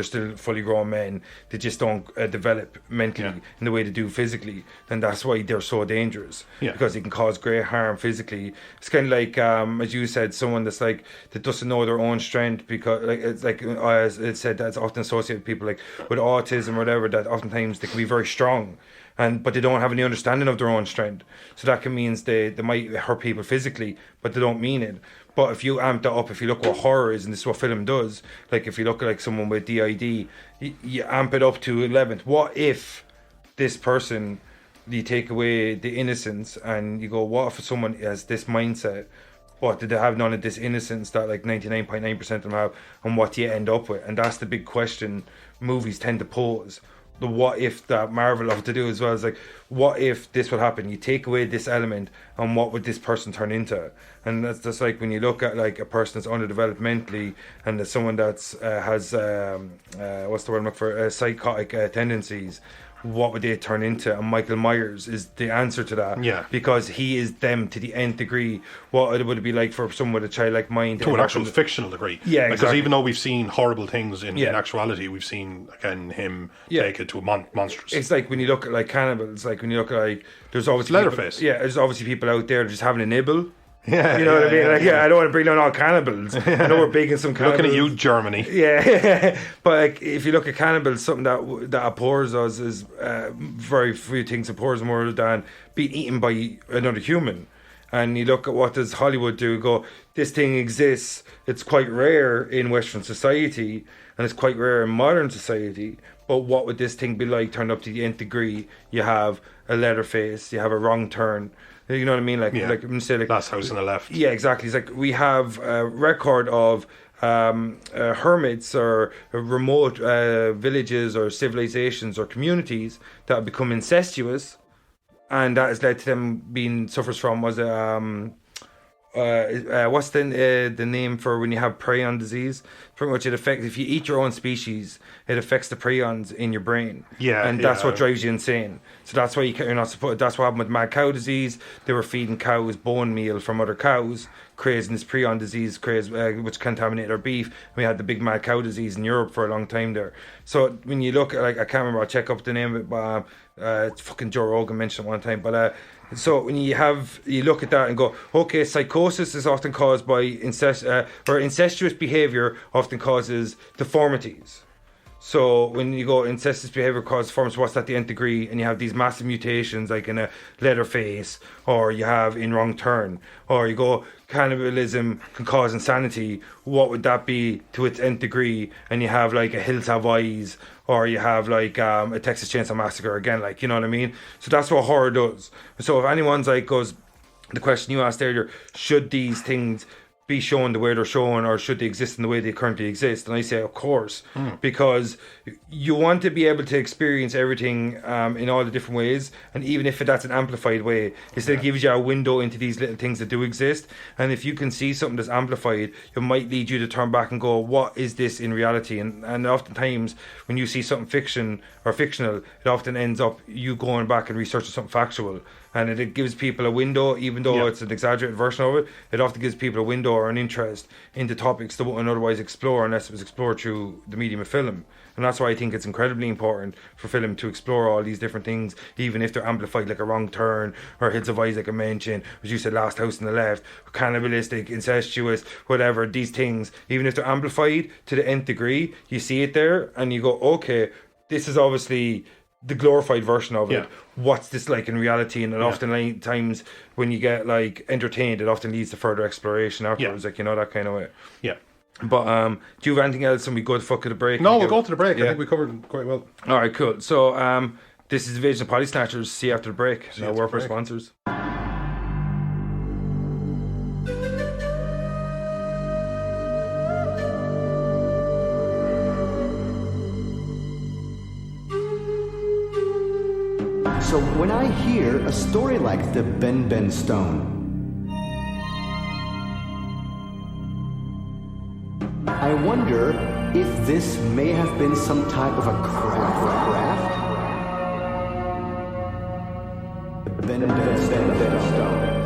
still fully grown men. They just don't develop mentally in the way they do physically, and that's why they're so dangerous. Because they can cause great harm physically. It's kind of like, as you said, someone that's like that doesn't know their own strength, because like it's like as it said, that's often associated with people like with autism or whatever. That oftentimes they can be very strong, but they don't have any understanding of their own strength. So that can means they might hurt people physically, but they don't mean it. But if you amp that up, if you look what horror is, and this is what film does, like if you look at like someone with DID, you amp it up to 11th. What if this person, you take away the innocence and you go, what if someone has this mindset, but did they have none of this innocence that like 99.9% of them have, and what do you end up with? And that's the big question movies tend to pose. The what if that Marvel love to do as well is like, what if this would happen? You take away this element, and what would this person turn into? And that's just like when you look at like a person that's underdeveloped mentally, and there's someone that's has what's the word I'm looking for, psychotic tendencies. What would they turn into? And Michael Myers is the answer to that. Because he is them to the nth degree. What would it be like for someone with a childlike mind? To an actual fictional degree. Yeah, because even though we've seen horrible things in actuality, we've seen, again, him take it to a monstrous. It's like when you look at like cannibals, like when you look at like, there's obviously Leatherface. There's obviously people out there just having a nibble. You know what I mean? Like, I don't want to bring down all cannibals. I know we're big in some cannibals. Looking at you, Germany. But like, if you look at cannibals, something that abhors us is very few things abhors more than being eaten by another human. And you look at what does Hollywood do? Go, this thing exists. It's quite rare in Western society, and it's quite rare in modern society. But what would this thing be like turned up to the nth degree? You have a Leatherface, you have a Wrong Turn. You know what I mean? Like say, like Last House on the Left. Yeah, exactly. It's like we have a record of hermits or remote villages or civilizations or communities that have become incestuous, and that has led to them being suffers from what's the name for when you have prion disease? Pretty much it affects, if you eat your own species, it affects the prions in your brain. And that's what drives you insane. So that's why you're not supposed. That's what happened with mad cow disease. They were feeding cows bone meal from other cows, creating this prion disease, which contaminated our beef. We had the big mad cow disease in Europe for a long time there. So when you look at, like, I can't remember, I'll check up the name of it, but it's fucking Joe Rogan mentioned it one time, but so when you look at that and go, okay, psychosis is often caused by incestuous behaviour often causes deformities. So when you go incestuous behaviour causes deformities, what's at the nth degree? And you have these massive mutations like in a Leatherface, or you have in Wrong Turn, or you go cannibalism can cause insanity. What would that be to its nth degree? And you have like a Hills Have Eyes, or you have like a Texas Chainsaw Massacre again, like, you know what I mean? So that's what horror does. So if anyone's like goes, the question you asked earlier, should these things be shown the way they're shown, or should they exist in the way they currently exist? And I say, of course, because you want to be able to experience everything in all the different ways, and even if that's an amplified way, it still gives you a window into these little things that do exist. And if you can see something that's amplified, it might lead you to turn back and go, what is this in reality? And oftentimes when you see something fiction or fictional, it often ends up you going back and researching something factual. And it gives people a window, even though it's an exaggerated version of it. It often gives people a window or an interest into topics they wouldn't otherwise explore unless it was explored through the medium of film. And that's why I think it's incredibly important for film to explore all these different things, even if they're amplified, like a Wrong Turn or Hills of Eyes, like I mentioned, as you said, Last House on the Left, cannibalistic, incestuous, whatever, these things, even if they're amplified to the nth degree, you see it there and you go, okay, this is obviously the glorified version of it. What's this like in reality? And it often times when you get like entertained, it often leads to further exploration afterwards, like, you know, that kind of way. But do you have anything else, and we go to fuck at the break? No, we'll go to the break. I think we covered it quite well. All right, cool. So this is Invasion of Potty Snatchers. See you after the break. Now, word for sponsors. So when I hear a story like the Ben Stone, I wonder if this may have been some type of a craft. Ben Stone.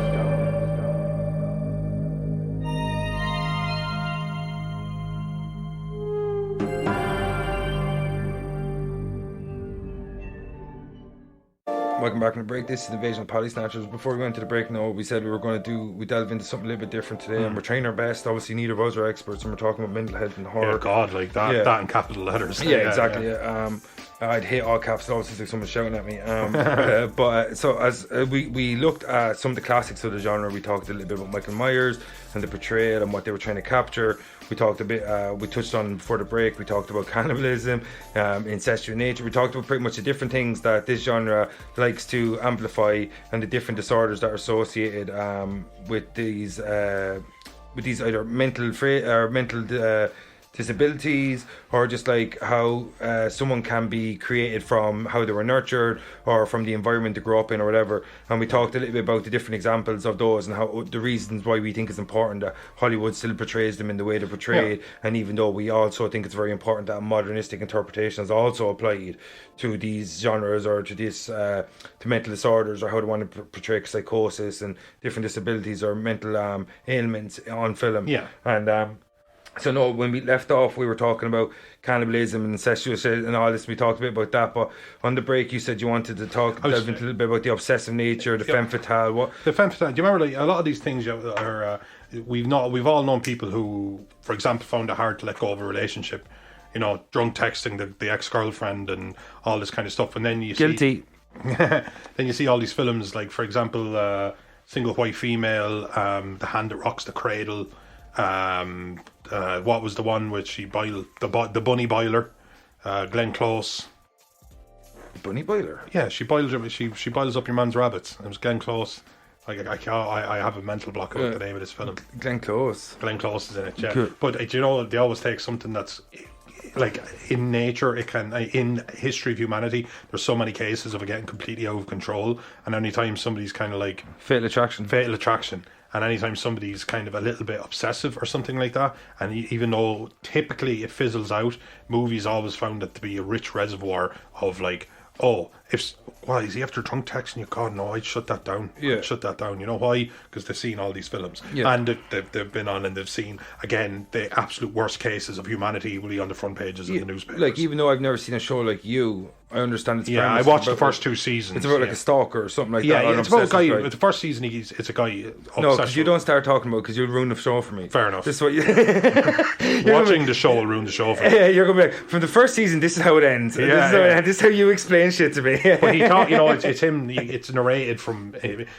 Welcome back from the break. This is Invasion of Potty Snatchers. Before we went into the break, we said we delve into something a little bit different today, and we're trying our best. Obviously, neither of us are experts, and we're talking about mental health and horror. Oh God, like that, that in capital letters. Yeah, exactly. Yeah. I'd hate all caps. It always seems like someone's shouting at me. So as we looked at some of the classics of the genre, we talked a little bit about Michael Myers and the portrayal and what they were trying to capture. We talked a bit. We touched on before the break. We talked about cannibalism, incestuous nature. We talked about pretty much the different things that this genre likes to amplify and the different disorders that are associated with these either mental disabilities, or just like how someone can be created from how they were nurtured or from the environment they grew up in or whatever. And we talked a little bit about the different examples of those and how the reasons why we think it's important that Hollywood still portrays them in the way they're portrayed. And even though we also think it's very important that modernistic interpretation is also applied to these genres or to this to mental disorders, or how they want to portray psychosis and different disabilities or mental ailments on film. And so no, when we left off, we were talking about cannibalism and incestuous and all this. We talked a bit about that, but on the break, you said you wanted to delve into a little bit about the obsessive nature, the femme fatale. What the femme fatale? Do you remember, like, a lot of these things are we've all known people who, for example, found it hard to let go of a relationship. You know, drunk texting the ex-girlfriend and all this kind of stuff, and then you guilty. Then you see all these films, like, for example, Single White Female, The Hand That Rocks the Cradle. What was the one which she boiled the bunny boiler? Glenn Close. The bunny boiler. Yeah, she boils up your man's rabbits. It was Glenn Close. I have a mental block about the name of this film. Glenn Close. Glenn Close is in it. Yeah, Good. But you know, they always take something that's like in nature. It can in history of humanity. There's so many cases of it getting completely out of control, and anytime somebody's kind of like fatal attraction. And anytime somebody's kind of a little bit obsessive or something like that, and even though typically it fizzles out, movies always found it to be a rich reservoir of like, why is he after drunk texting you? God, no, I'd shut that down. Yeah. I'd shut that down. You know why? Because they've seen all these films. Yeah. And they've been on and they've seen, again, the absolute worst cases of humanity will be on the front pages of the newspapers. Like, even though I've never seen a show like You, I understand its I premise. watched the first 2 seasons. It's about like a stalker or something like that. Yeah, it's about a guy. Guy. The first season, it's a guy. No, because you don't start talking about, because you'll ruin the show for me. Fair enough. This is what you Watching the show will ruin the show for me. Yeah, you're gonna be like, from the first season, this is how it ends. This is how you explain shit to me. But he can't, you know, it's him. It's narrated from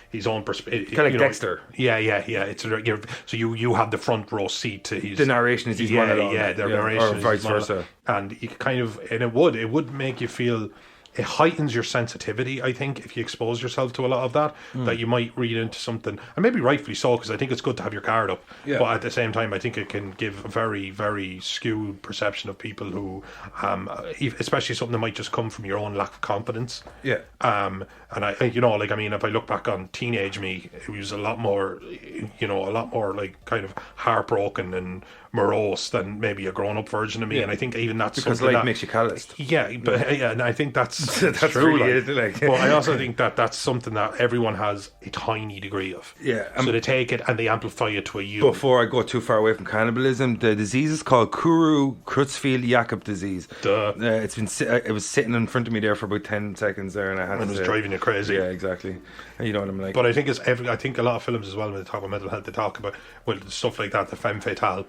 his own perspective. Kind of like Dexter. Yeah. It's so you have the front row seat to his. The narration is his monologue. Yeah, the narration or is vice his versa. And you it would make you feel. It heightens your sensitivity, I think, if you expose yourself to a lot of that, that you might read into something, and maybe rightfully so, because I think it's good to have your guard up. Yeah. But at the same time, I think it can give a very, very skewed perception of people who, especially something that might just come from your own lack of confidence. Yeah. And if I look back on teenage me, it was a lot more like kind of heartbroken and morose than maybe a grown-up version of me. And I think even that's because something life that makes you calloused. Yeah, but and I think that's true. True, like. But I also think that that's something that everyone has a tiny degree of. Yeah. So they take it and they amplify it to a you. Before I go too far away from cannibalism, the disease is called Creutzfeldt-Jakob disease. Duh. It was sitting in front of me there for about 10 seconds there, and I had and it was driving you crazy. Yeah, exactly. You know what I'm like. But I think I think a lot of films as well, when they talk about mental health, they talk about stuff like that, the femme fatale.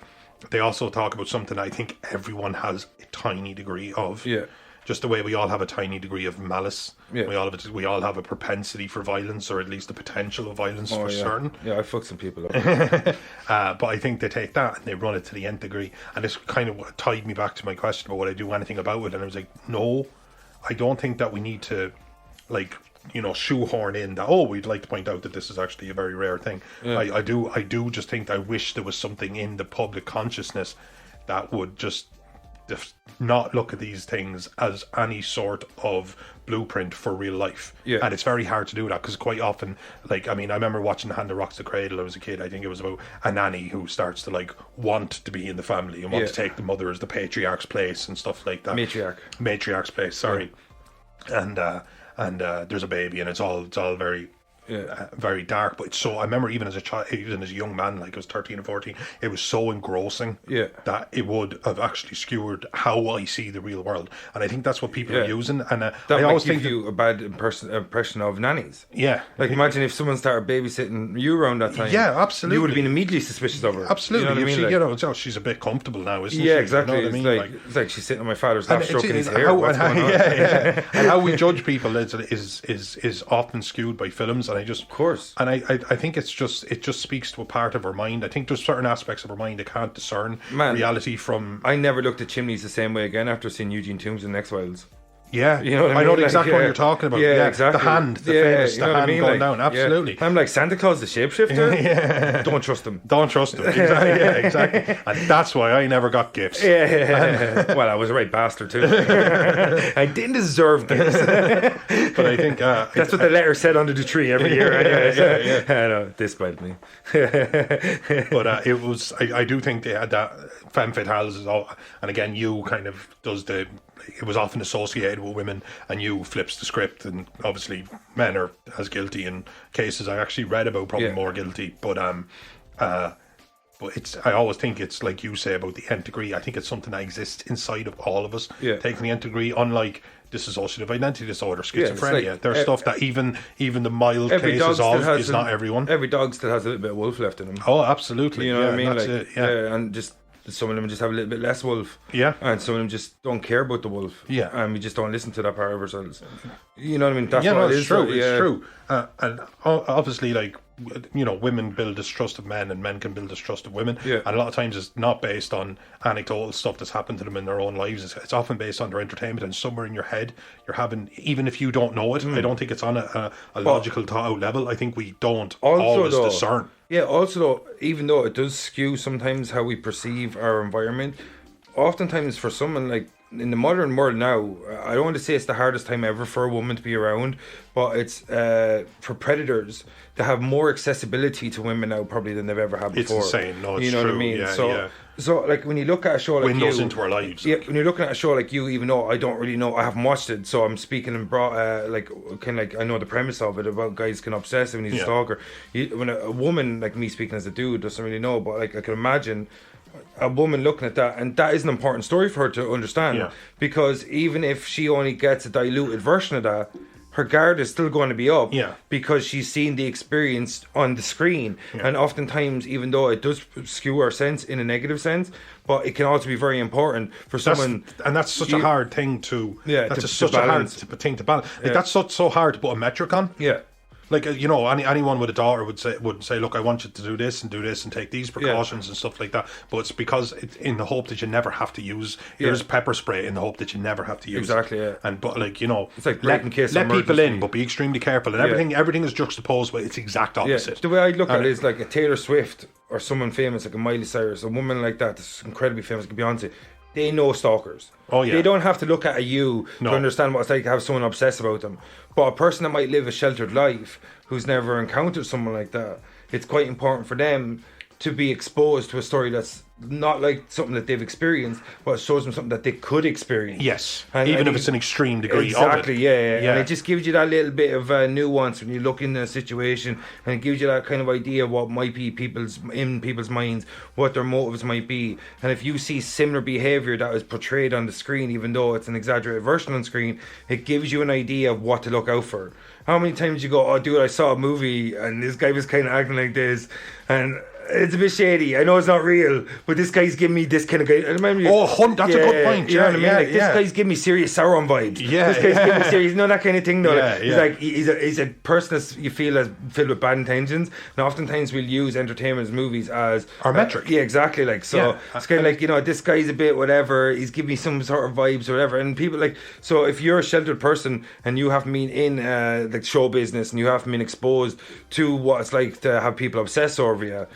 They also talk about something I think everyone has a tiny degree of. Yeah. Just the way we all have a tiny degree of malice. Yeah. We all have a propensity for violence, or at least the potential of violence for certain. Yeah, I fucked some people up. But I think they take that and they run it to the nth degree. And this kind of what tied me back to my question about would I do anything about it. And I was like, no, I don't think that we need to, like, shoehorn in that, we'd like to point out that this is actually a very rare thing. Yeah. I do just think I wish there was something in the public consciousness that would just not look at these things as any sort of blueprint for real life. Yeah. And it's very hard to do that because quite often, like, I mean, I remember watching The Hand That Rocks the Cradle. I was a kid. I think it was about a nanny who starts to like want to be in the family and want to take the mother as the patriarch's place and stuff like that. Matriarch's place. Sorry. Yeah. And there's a baby and it's all very. Very dark, but it's so. I remember even as a child, even as a young man, like I was 13 or 14, it was so engrossing that it would have actually skewered how I see the real world, and I think that's what people are using. And that I always think you a bad impression of nannies. Yeah, like imagine if someone started babysitting you around that time. Yeah, absolutely. You would have been immediately suspicious of her. Absolutely, you know what I mean? She, like, oh, she's a bit comfortable now, isn't she? Yeah, exactly. You know what I mean? It's like she's sitting on my father's lap, stroking his hair. And how we judge people is often skewed by films, and of course. And I think it just speaks to a part of our mind. I think there's certain aspects of our mind that can't discern reality from. I never looked at chimneys the same way again after seeing Eugene Toombs in X-Files. Yeah, you know what I mean? know exactly what you're talking about. Yeah, exactly. The hand, famous, you know the hand I mean? going down. Absolutely. I'm like Santa Claus, the shapeshifter. Don't trust him. Don't trust him. Exactly. Yeah, exactly. And that's why I never got gifts. Well, I was a right bastard too. I didn't deserve gifts. But I think that's what the letter said under the tree every year. Anyways. I know, despite me. But it was. I do think they had that femme fatales, and again, you kind of does the. It was often associated with women, and you flips the script, and obviously men are as guilty in cases I actually read about, probably more guilty. But it's. I always think it's like you say about the nth degree. I think it's something that exists inside of all of us. Yeah. Taking the nth degree, unlike dissociative identity disorder, schizophrenia, like, there's stuff that even the mild cases of is not everyone. Every dog still has a little bit of wolf left in him. Oh, absolutely. You know what I mean? That's like, and just. Some of them just have a little bit less wolf. Yeah. And some of them just don't care about the wolf. Yeah. And we just don't listen to that part of ourselves. You know what I mean? That's what it is. It's true. It's true. And obviously, like, you know, women build distrust of men and men can build distrust of women. Yeah. And a lot of times it's not based on anecdotal stuff that's happened to them in their own lives. It's often based on their entertainment, and somewhere in your head you're having, even if you don't know it, I don't think it's on a logical thought out level. I think we don't always discern. Yeah, also though, even though it does skew sometimes how we perceive our environment, oftentimes for someone like in the modern world now, I don't want to say it's the hardest time ever for a woman to be around, but it's for predators to have more accessibility to women now probably than they've ever had before. It's insane. No, it's you know true. what I mean? Yeah, So like when you look at a show like windows into our lives. Yeah, when you're looking at a show like you, even though I don't really know, I haven't watched it, so I'm speaking in broad, like kind of like I know the premise of it about guys can obsess him and he's a stalker. When a woman like me speaking as a dude doesn't really know, but like I can imagine a woman looking at that, and that is an important story for her to understand, because even if she only gets a diluted version of that, her guard is still going to be up because she's seen the experience on the screen. And oftentimes, even though it does skew our sense in a negative sense, but it can also be very important for someone. And that's such a hard thing to. Yeah, that's such a hard thing to balance. Like, that's so hard to put a metric on. Yeah. Like, you know, anyone with a daughter would say, look, I want you to do this and take these precautions and stuff like that. But it's because it's in the hope that you never have to use. Here's pepper spray in the hope that you never have to use. Exactly. Yeah. But like, you know, it's like let people in, but be extremely careful. And everything is juxtaposed with its exact opposite. Yeah. The way I look at it is like a Taylor Swift or someone famous like a Miley Cyrus, a woman like that that's incredibly famous, like Beyonce. They know stalkers. Oh yeah. They don't have to look at you to understand what it's like to have someone obsess about them. But a person that might live a sheltered life, who's never encountered someone like that, it's quite important for them to be exposed to a story that's not like something that they've experienced, but it shows them something that they could experience. Yes, and even if it's an extreme degree exactly, of it. Yeah. And it just gives you that little bit of nuance when you look in a situation, and it gives you that kind of idea of what might be people's minds, what their motives might be. And if you see similar behaviour that is portrayed on the screen, even though it's an exaggerated version on screen, it gives you an idea of what to look out for. How many times you go, oh dude, I saw a movie and this guy was kind of acting like this, and it's a bit shady. I know it's not real, but this guy's giving me this kind of guy. That's a good point. You know what I mean? Like, this guy's giving me serious Sauron vibes. This guy's giving me serious, that kind of thing. Though, he's like he's a person that you feel is filled with bad intentions. And oftentimes we'll use entertainment movies as our metric. Yeah, exactly. Like so, it's kind of like, you know, this guy's a bit whatever. He's giving me some sort of vibes or whatever. And people like, so if you're a sheltered person and you haven't been in like show business and you haven't been exposed to what it's like to have people obsess over you,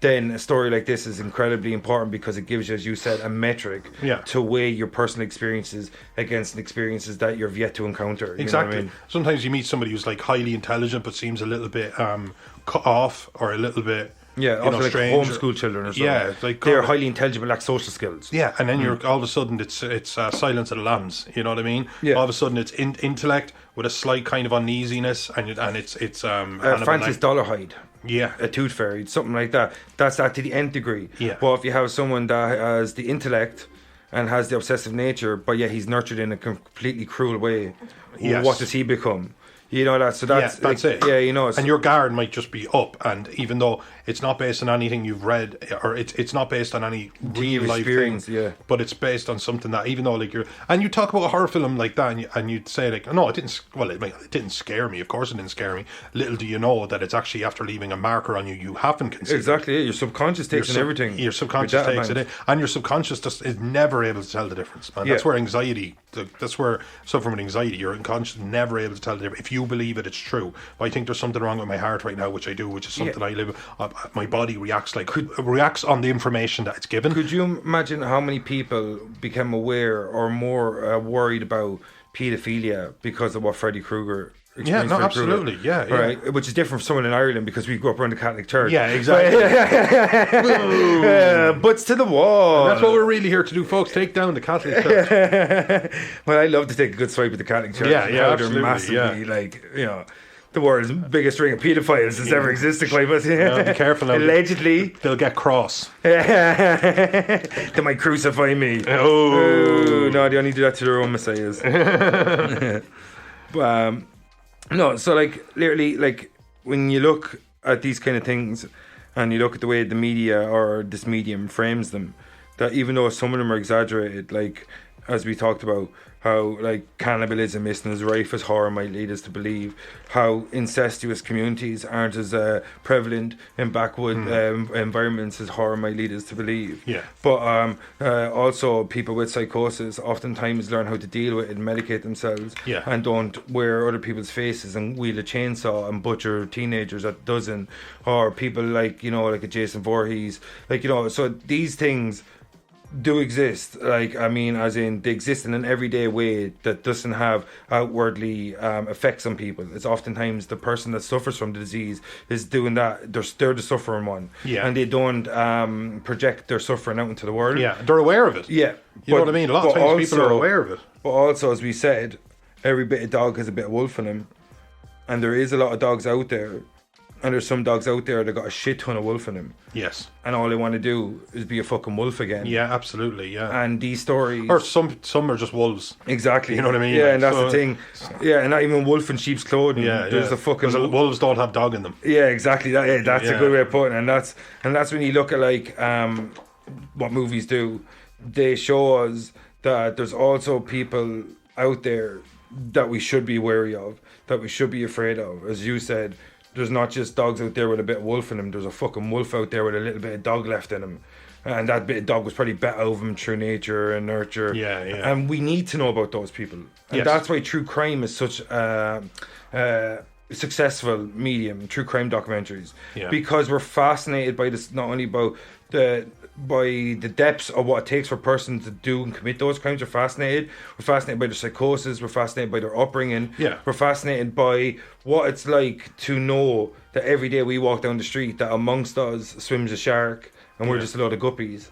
then a story like this is incredibly important because it gives you, as you said, a metric to weigh your personal experiences against the experiences that you've yet to encounter. Exactly. You know what I mean? Sometimes you meet somebody who's like highly intelligent but seems a little bit cut off or a little bit also like strange. homeschool children or something. Yeah, like they're highly intelligent but lack social skills. Yeah, and then you're all of a sudden it's Silence of the Lambs. You know what I mean? Yeah. All of a sudden it's intellect with a slight kind of uneasiness, and it's Francis Dollarhide. Yeah, a tooth fairy, something like that. That's that to the nth degree. Yeah. But if you have someone that has the intellect and has the obsessive nature, but yet he's nurtured in a completely cruel way, what does he become? You know that. So that's it. Yeah, you know. And your guard might just be up, and even though it's not based on anything you've read, or it's not based on any real life experience, thing, but it's based on something that, even though like you talk about a horror film like that, and you'd say like, no, it didn't. Well, it didn't scare me. Of course, it didn't scare me. Little do you know that it's actually after leaving a marker on you, you haven't considered. Exactly. Yeah. Your subconscious takes in everything. Your subconscious takes it in, and your subconscious just is never able to tell the difference. Man. That's where anxiety. That's where suffering with anxiety. Your unconscious is never able to tell the difference. If you believe it, it's true. I think there's something wrong with my heart right now, which I do, which is something I live. My body reacts on the information that it's given. Could you imagine how many people became aware or more worried about paedophilia because of what Freddy Krueger? Yeah, no, absolutely, yeah. Right, which is different from someone in Ireland because we grew up around the Catholic Church. Yeah, exactly. Butts to the wall. And that's what we're really here to do, folks. Take down the Catholic Church. Well, I love to take a good swipe at the Catholic Church. Yeah, They're massively the world's biggest ring of paedophiles that's ever existed. Quite, but be careful now. Allegedly, they'll get cross. They might crucify me. Oh no, they only do that to their own messiahs. No, so like literally, like when you look at these kind of things and you look at the way the media or this medium frames them, that even though some of them are exaggerated, like as we talked about, how like cannibalism isn't as rife as horror might lead us to believe, how incestuous communities aren't as prevalent in backwood environments as horror might lead us to believe. Yeah. But also people with psychosis oftentimes learn how to deal with it and medicate themselves, and don't wear other people's faces and wield a chainsaw and butcher teenagers at a dozen, or people like like a Jason Voorhees, so these things do exist, as in they exist in an everyday way that doesn't have outwardly effects on people. It's oftentimes the person that suffers from the disease is doing that. They're the suffering one, and they don't project their suffering out into the world. Yeah, they're aware of it. Yeah, you know what I mean. A lot of times people are aware of it. But also, as we said, every bit of dog has a bit of wolf in him, and there is a lot of dogs out there. And there's some dogs out there that got a shit ton of wolf in them. Yes. And all they want to do is be a fucking wolf again. Yeah, absolutely, yeah. And these stories... Or some are just wolves. Exactly. You know what I mean? Yeah, and that's the thing. Yeah, and not even wolf in sheep's clothing. Yeah, There's a fucking... Because wolves don't have dog in them. Yeah, exactly. That's a good way of putting it. And that's when you look at, what movies do. They show us that there's also people out there that we should be wary of, that we should be afraid of. As you said... There's not just dogs out there with a bit of wolf in them. There's a fucking wolf out there with a little bit of dog left in him. And that bit of dog was probably better of him through nature and nurture. Yeah. And we need to know about those people. And that's why true crime is such a successful medium, true crime documentaries. Yeah. Because we're fascinated by this, not only about the depths of what it takes for a person to do and commit those crimes. We're fascinated by their psychosis. We're fascinated by their upbringing. Yeah. We're fascinated by what it's like to know that every day we walk down the street that amongst us swims a shark and we're just a lot of guppies.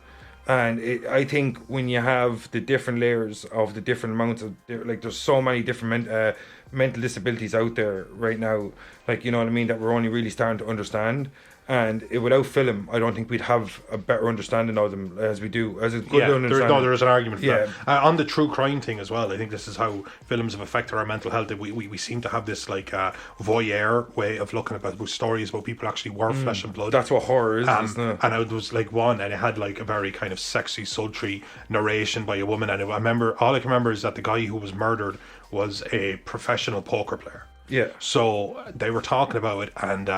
And I think when you have the different layers of the different amounts of, there's so many different mental disabilities out there right now, you know what I mean, that we're only really starting to understand. And without film, I don't think we'd have a better understanding of them as we do. As a good understanding. There is an argument for that. On the true crime thing as well, I think this is how films have affected our mental health. We seem to have this voyeur way of looking about stories about people actually were flesh and blood. That's what horror is, isn't it? And it was one, and it had a very kind of sexy, sultry narration by a woman. And all I can remember is that the guy who was murdered was a professional poker player. Yeah. So they were talking about it, and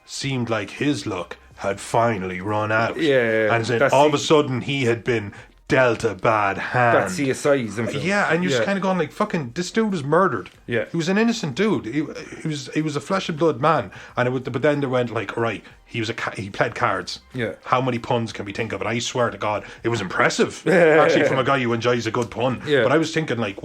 seemed like his luck had finally run out. Yeah. And then all of a sudden he had been dealt a bad hand. That CSI's influence. Yeah, and you're just kind of going like, fucking, this dude was murdered. Yeah. He was an innocent dude. He was a flesh and blood man. But then they went like, right, he played cards. Yeah. How many puns can we think of? And I swear to God, it was impressive. Actually, from a guy who enjoys a good pun. Yeah. But I was thinking like,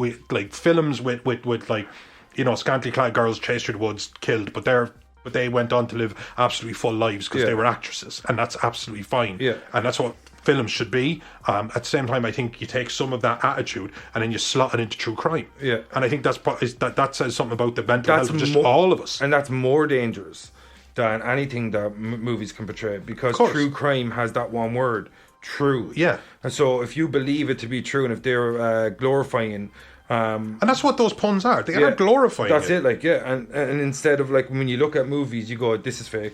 films with like, you know, scantily clad girls chased through the woods, killed, but they went on to live absolutely full lives because they were actresses, and that's absolutely fine. Yeah. And that's what films should be. At the same time, I think you take some of that attitude and then you slot it into true crime. Yeah. And I think that says something about the mental health of just all of us. And that's more dangerous than anything that movies can portray, because true crime has that one word, true. Yeah. And so if you believe it to be true, and if they're glorifying, and that's what those puns are. They are glorifying. That's it. Like, yeah, and instead of like when you look at movies, you go, "This is fake."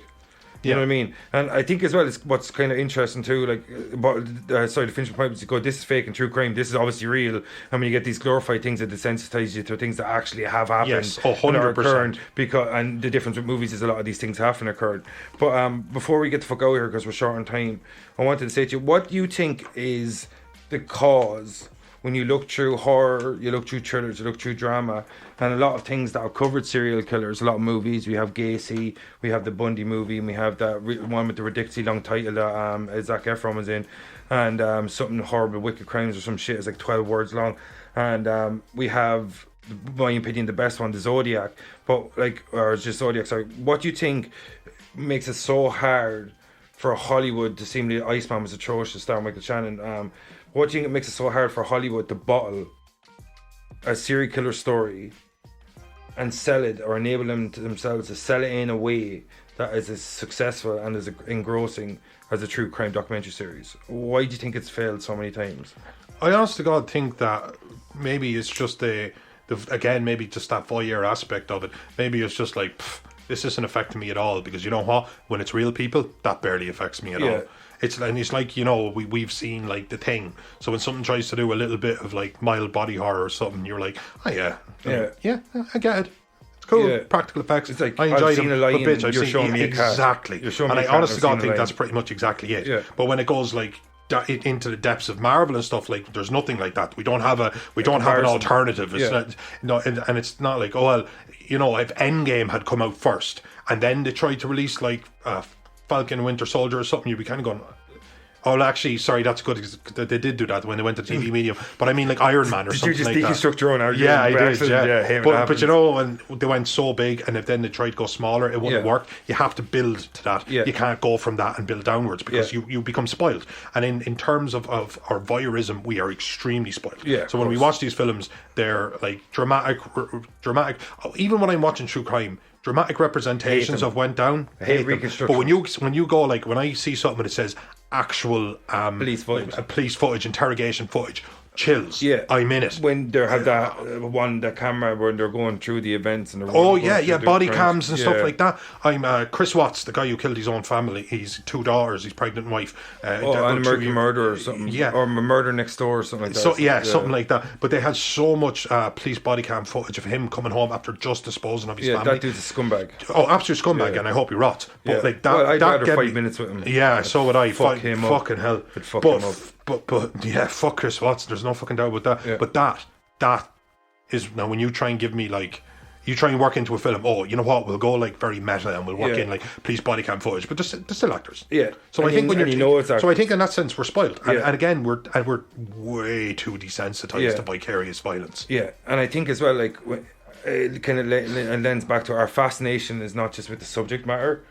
You know what I mean? And I think as well, it's what's kind of interesting too. Like, sorry, to finish my point, is you go, "This is fake and true crime. This is obviously real." And when you get these glorified things that desensitize you to things that actually have happened, Yes, and are 100%. occurring, and the difference with movies is a lot of these things haven't occurred. But before we get the fuck out here, because we're short on time, I wanted to say to you, what do you think is the cause? When you look through horror, you look through thrillers, you look through drama, and a lot of things that have covered serial killers, a lot of movies. We have Gacy, we have the Bundy movie, and we have that one with the ridiculously long title that Zac Efron was in, and something horrible, Wicked Crimes or some shit is like 12 words long. And we have, in my opinion, the best one, the Zodiac, or it's just Zodiac, sorry. What do you think makes it so hard for Hollywood to seem the Iceman was atrocious, star Michael Shannon? What do you think it makes it so hard for Hollywood to bottle a serial killer story and sell it, or enable them to themselves to sell it in a way that is as successful and as engrossing as a true crime documentary series? Why do you think it's failed so many times? I honest to God think that maybe it's just maybe just that voyeur aspect of it. Maybe it's just like, this isn't affecting me at all, because you know what? When it's real people, that barely affects me at all. It's like, you know, we've seen like The Thing. So when someone tries to do a little bit of like mild body horror or something, you're like, oh yeah, I get it. It's cool. Yeah. Practical effects. It's like, I enjoy I've them. seen a lion, But bitch, you're showing me a cat. Exactly. You're showing and me a I cat, honestly I've God seen a think lion. that's pretty much exactly it. Yeah. But when it goes like into the depths of Marvel and stuff, like there's nothing like that. We don't have an alternative. It's not, and it's not like, oh well, you know, if Endgame had come out first and then they tried to release like Falcon and Winter Soldier or something, you'd be kind of going, oh, well, actually, sorry, that's good, because they did do that when they went to TV medium. But I mean, like Iron Man or Did something you like just that. deconstruct your own argument? Yeah, I did. Yeah, but you know, when they went so big, and if then they tried to go smaller, it wouldn't work. You have to build to that. Yeah. You can't go from that and build downwards, because you become spoiled. And in terms of our voyeurism, we are extremely spoiled. Yeah, so when we watch these films, they're like dramatic. Even when I'm watching true crime, dramatic representations of went down. I hate them. reconstruction. But when you go, like, when I see something that says actual police footage, police footage, interrogation footage, chills. Yeah, I'm in it. When they have that camera when they're going through the events and body cams and stuff like that. I'm Chris Watts, the guy who killed his own family. He's 2 daughters, his pregnant wife. And American Murder or something. Yeah, or Murder Next Door or something like that. So something like that. But they had so much police body cam footage of him coming home after just disposing of his family. That dude's a scumbag. Oh, absolute scumbag, and I hope he rots. But like that, well, I'd rather get 5 minutes with him. Yeah, so would I. Fucking hell. Fuck him up. But yeah, fuck Chris Watts. There's no fucking doubt about that. Yeah. But that is, now when you try and give me like, you try and work into a film, oh, you know what, we'll go like very meta and we'll work in like police body cam footage, but they're still actors. Yeah. So and I think it's actors. so I think in that sense we're spoiled, and, Yeah. and again we're way too desensitized to vicarious violence. Yeah, and I think as well, like, it kind of lends back to our fascination is not just with the subject matter,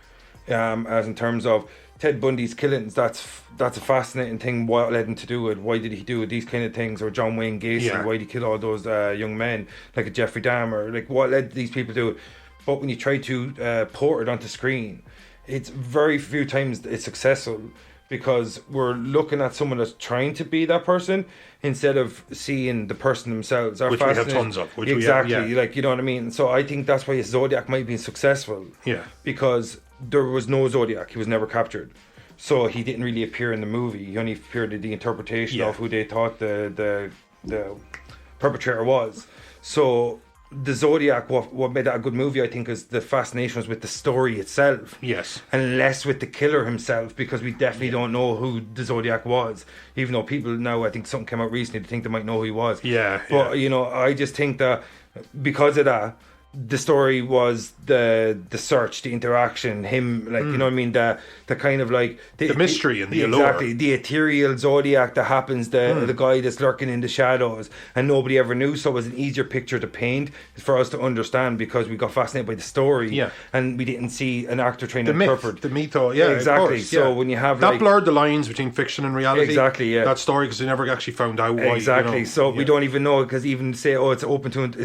as in terms of Ted Bundy's killings. That's a fascinating thing. What led him to do it? Why did he do it? These kind of things. Or John Wayne Gacy. Why did he kill all those young men? Like a Jeffrey Dahmer. Like, what led these people to do it? But when you try to port it onto screen, it's very few times it's successful, because we're looking at someone that's trying to be that person instead of seeing the person themselves. Which we have tons of. Exactly. Like, you know what I mean? So I think that's why Zodiac might be successful. Yeah. Because there was no Zodiac. He was never captured. So he didn't really appear in the movie. He only appeared in the interpretation of who they thought the perpetrator was. So the Zodiac, what made that a good movie, I think, is the fascination was with the story itself. Yes. And less with the killer himself, because we definitely don't know who the Zodiac was. Even though people now, I think something came out recently, to think they might know who he was. Yeah. But, you know, I just think that because of that, the story was the search, the interaction, him, like, you know what I mean, the kind of like the mystery and the allure. Exactly, the ethereal Zodiac that happens, the guy that's lurking in the shadows, and nobody ever knew, so it was an easier picture to paint for us to understand, because we got fascinated by the story. Yeah. And we didn't see an actor trained The in myth, Purford. the mythos, yeah, exactly. of course, So yeah. when you have that like, blurred the lines between fiction and reality. Exactly, yeah. That story, because they never actually found out why. Exactly. You know, So we don't even know, because even say, it's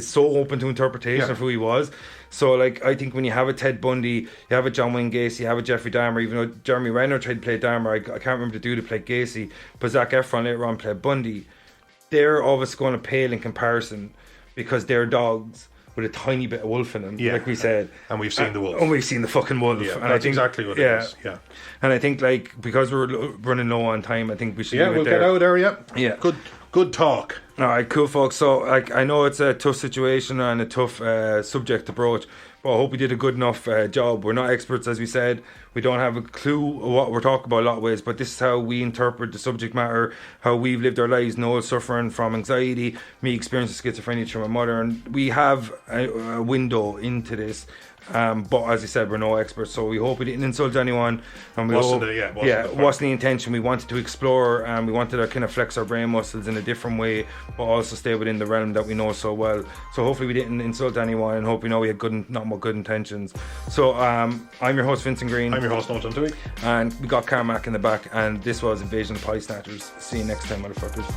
so open to interpretation Yeah. of who he was. So, like, I think when you have a Ted Bundy, you have a John Wayne Gacy, you have a Jeffrey Dahmer, even though Jeremy Renner tried to play Dahmer, I can't remember the dude who played Gacy, but Zac Efron later on played Bundy. They're always going to pale in comparison, because they're dogs with a tiny bit of wolf in them, like we said. And we've seen the wolf. And we've seen the fucking wolf. Yeah, and that's I think, exactly what it is. Yeah. And I think, like, because we're running low on time, I think we should Yeah, leave it we'll there. get out there, yeah. Yeah. Good talk. All right, cool, folks. So, like, I know it's a tough situation and a tough subject to broach, but I hope we did a good enough job. We're not experts, as we said. We don't have a clue what we're talking about a lot of ways, but this is how we interpret the subject matter, how we've lived our lives. Noel suffering from anxiety, me experiencing schizophrenia through my mother, and we have a window into this. But as I said, we're no experts, so we hope we didn't insult anyone. And we Wasn't hope, it, yeah, wasn't the intention. We wanted to explore, and we wanted to kind of flex our brain muscles in a different way, but also stay within the realm that we know so well. So hopefully we didn't insult anyone, and hope we know we had nothing but good intentions. So I'm your host, Vincent Green. I'm your host, Noel Tui. And we got Carmack in the back, and this was Invasion of Pie Snatchers. See you next time, motherfuckers.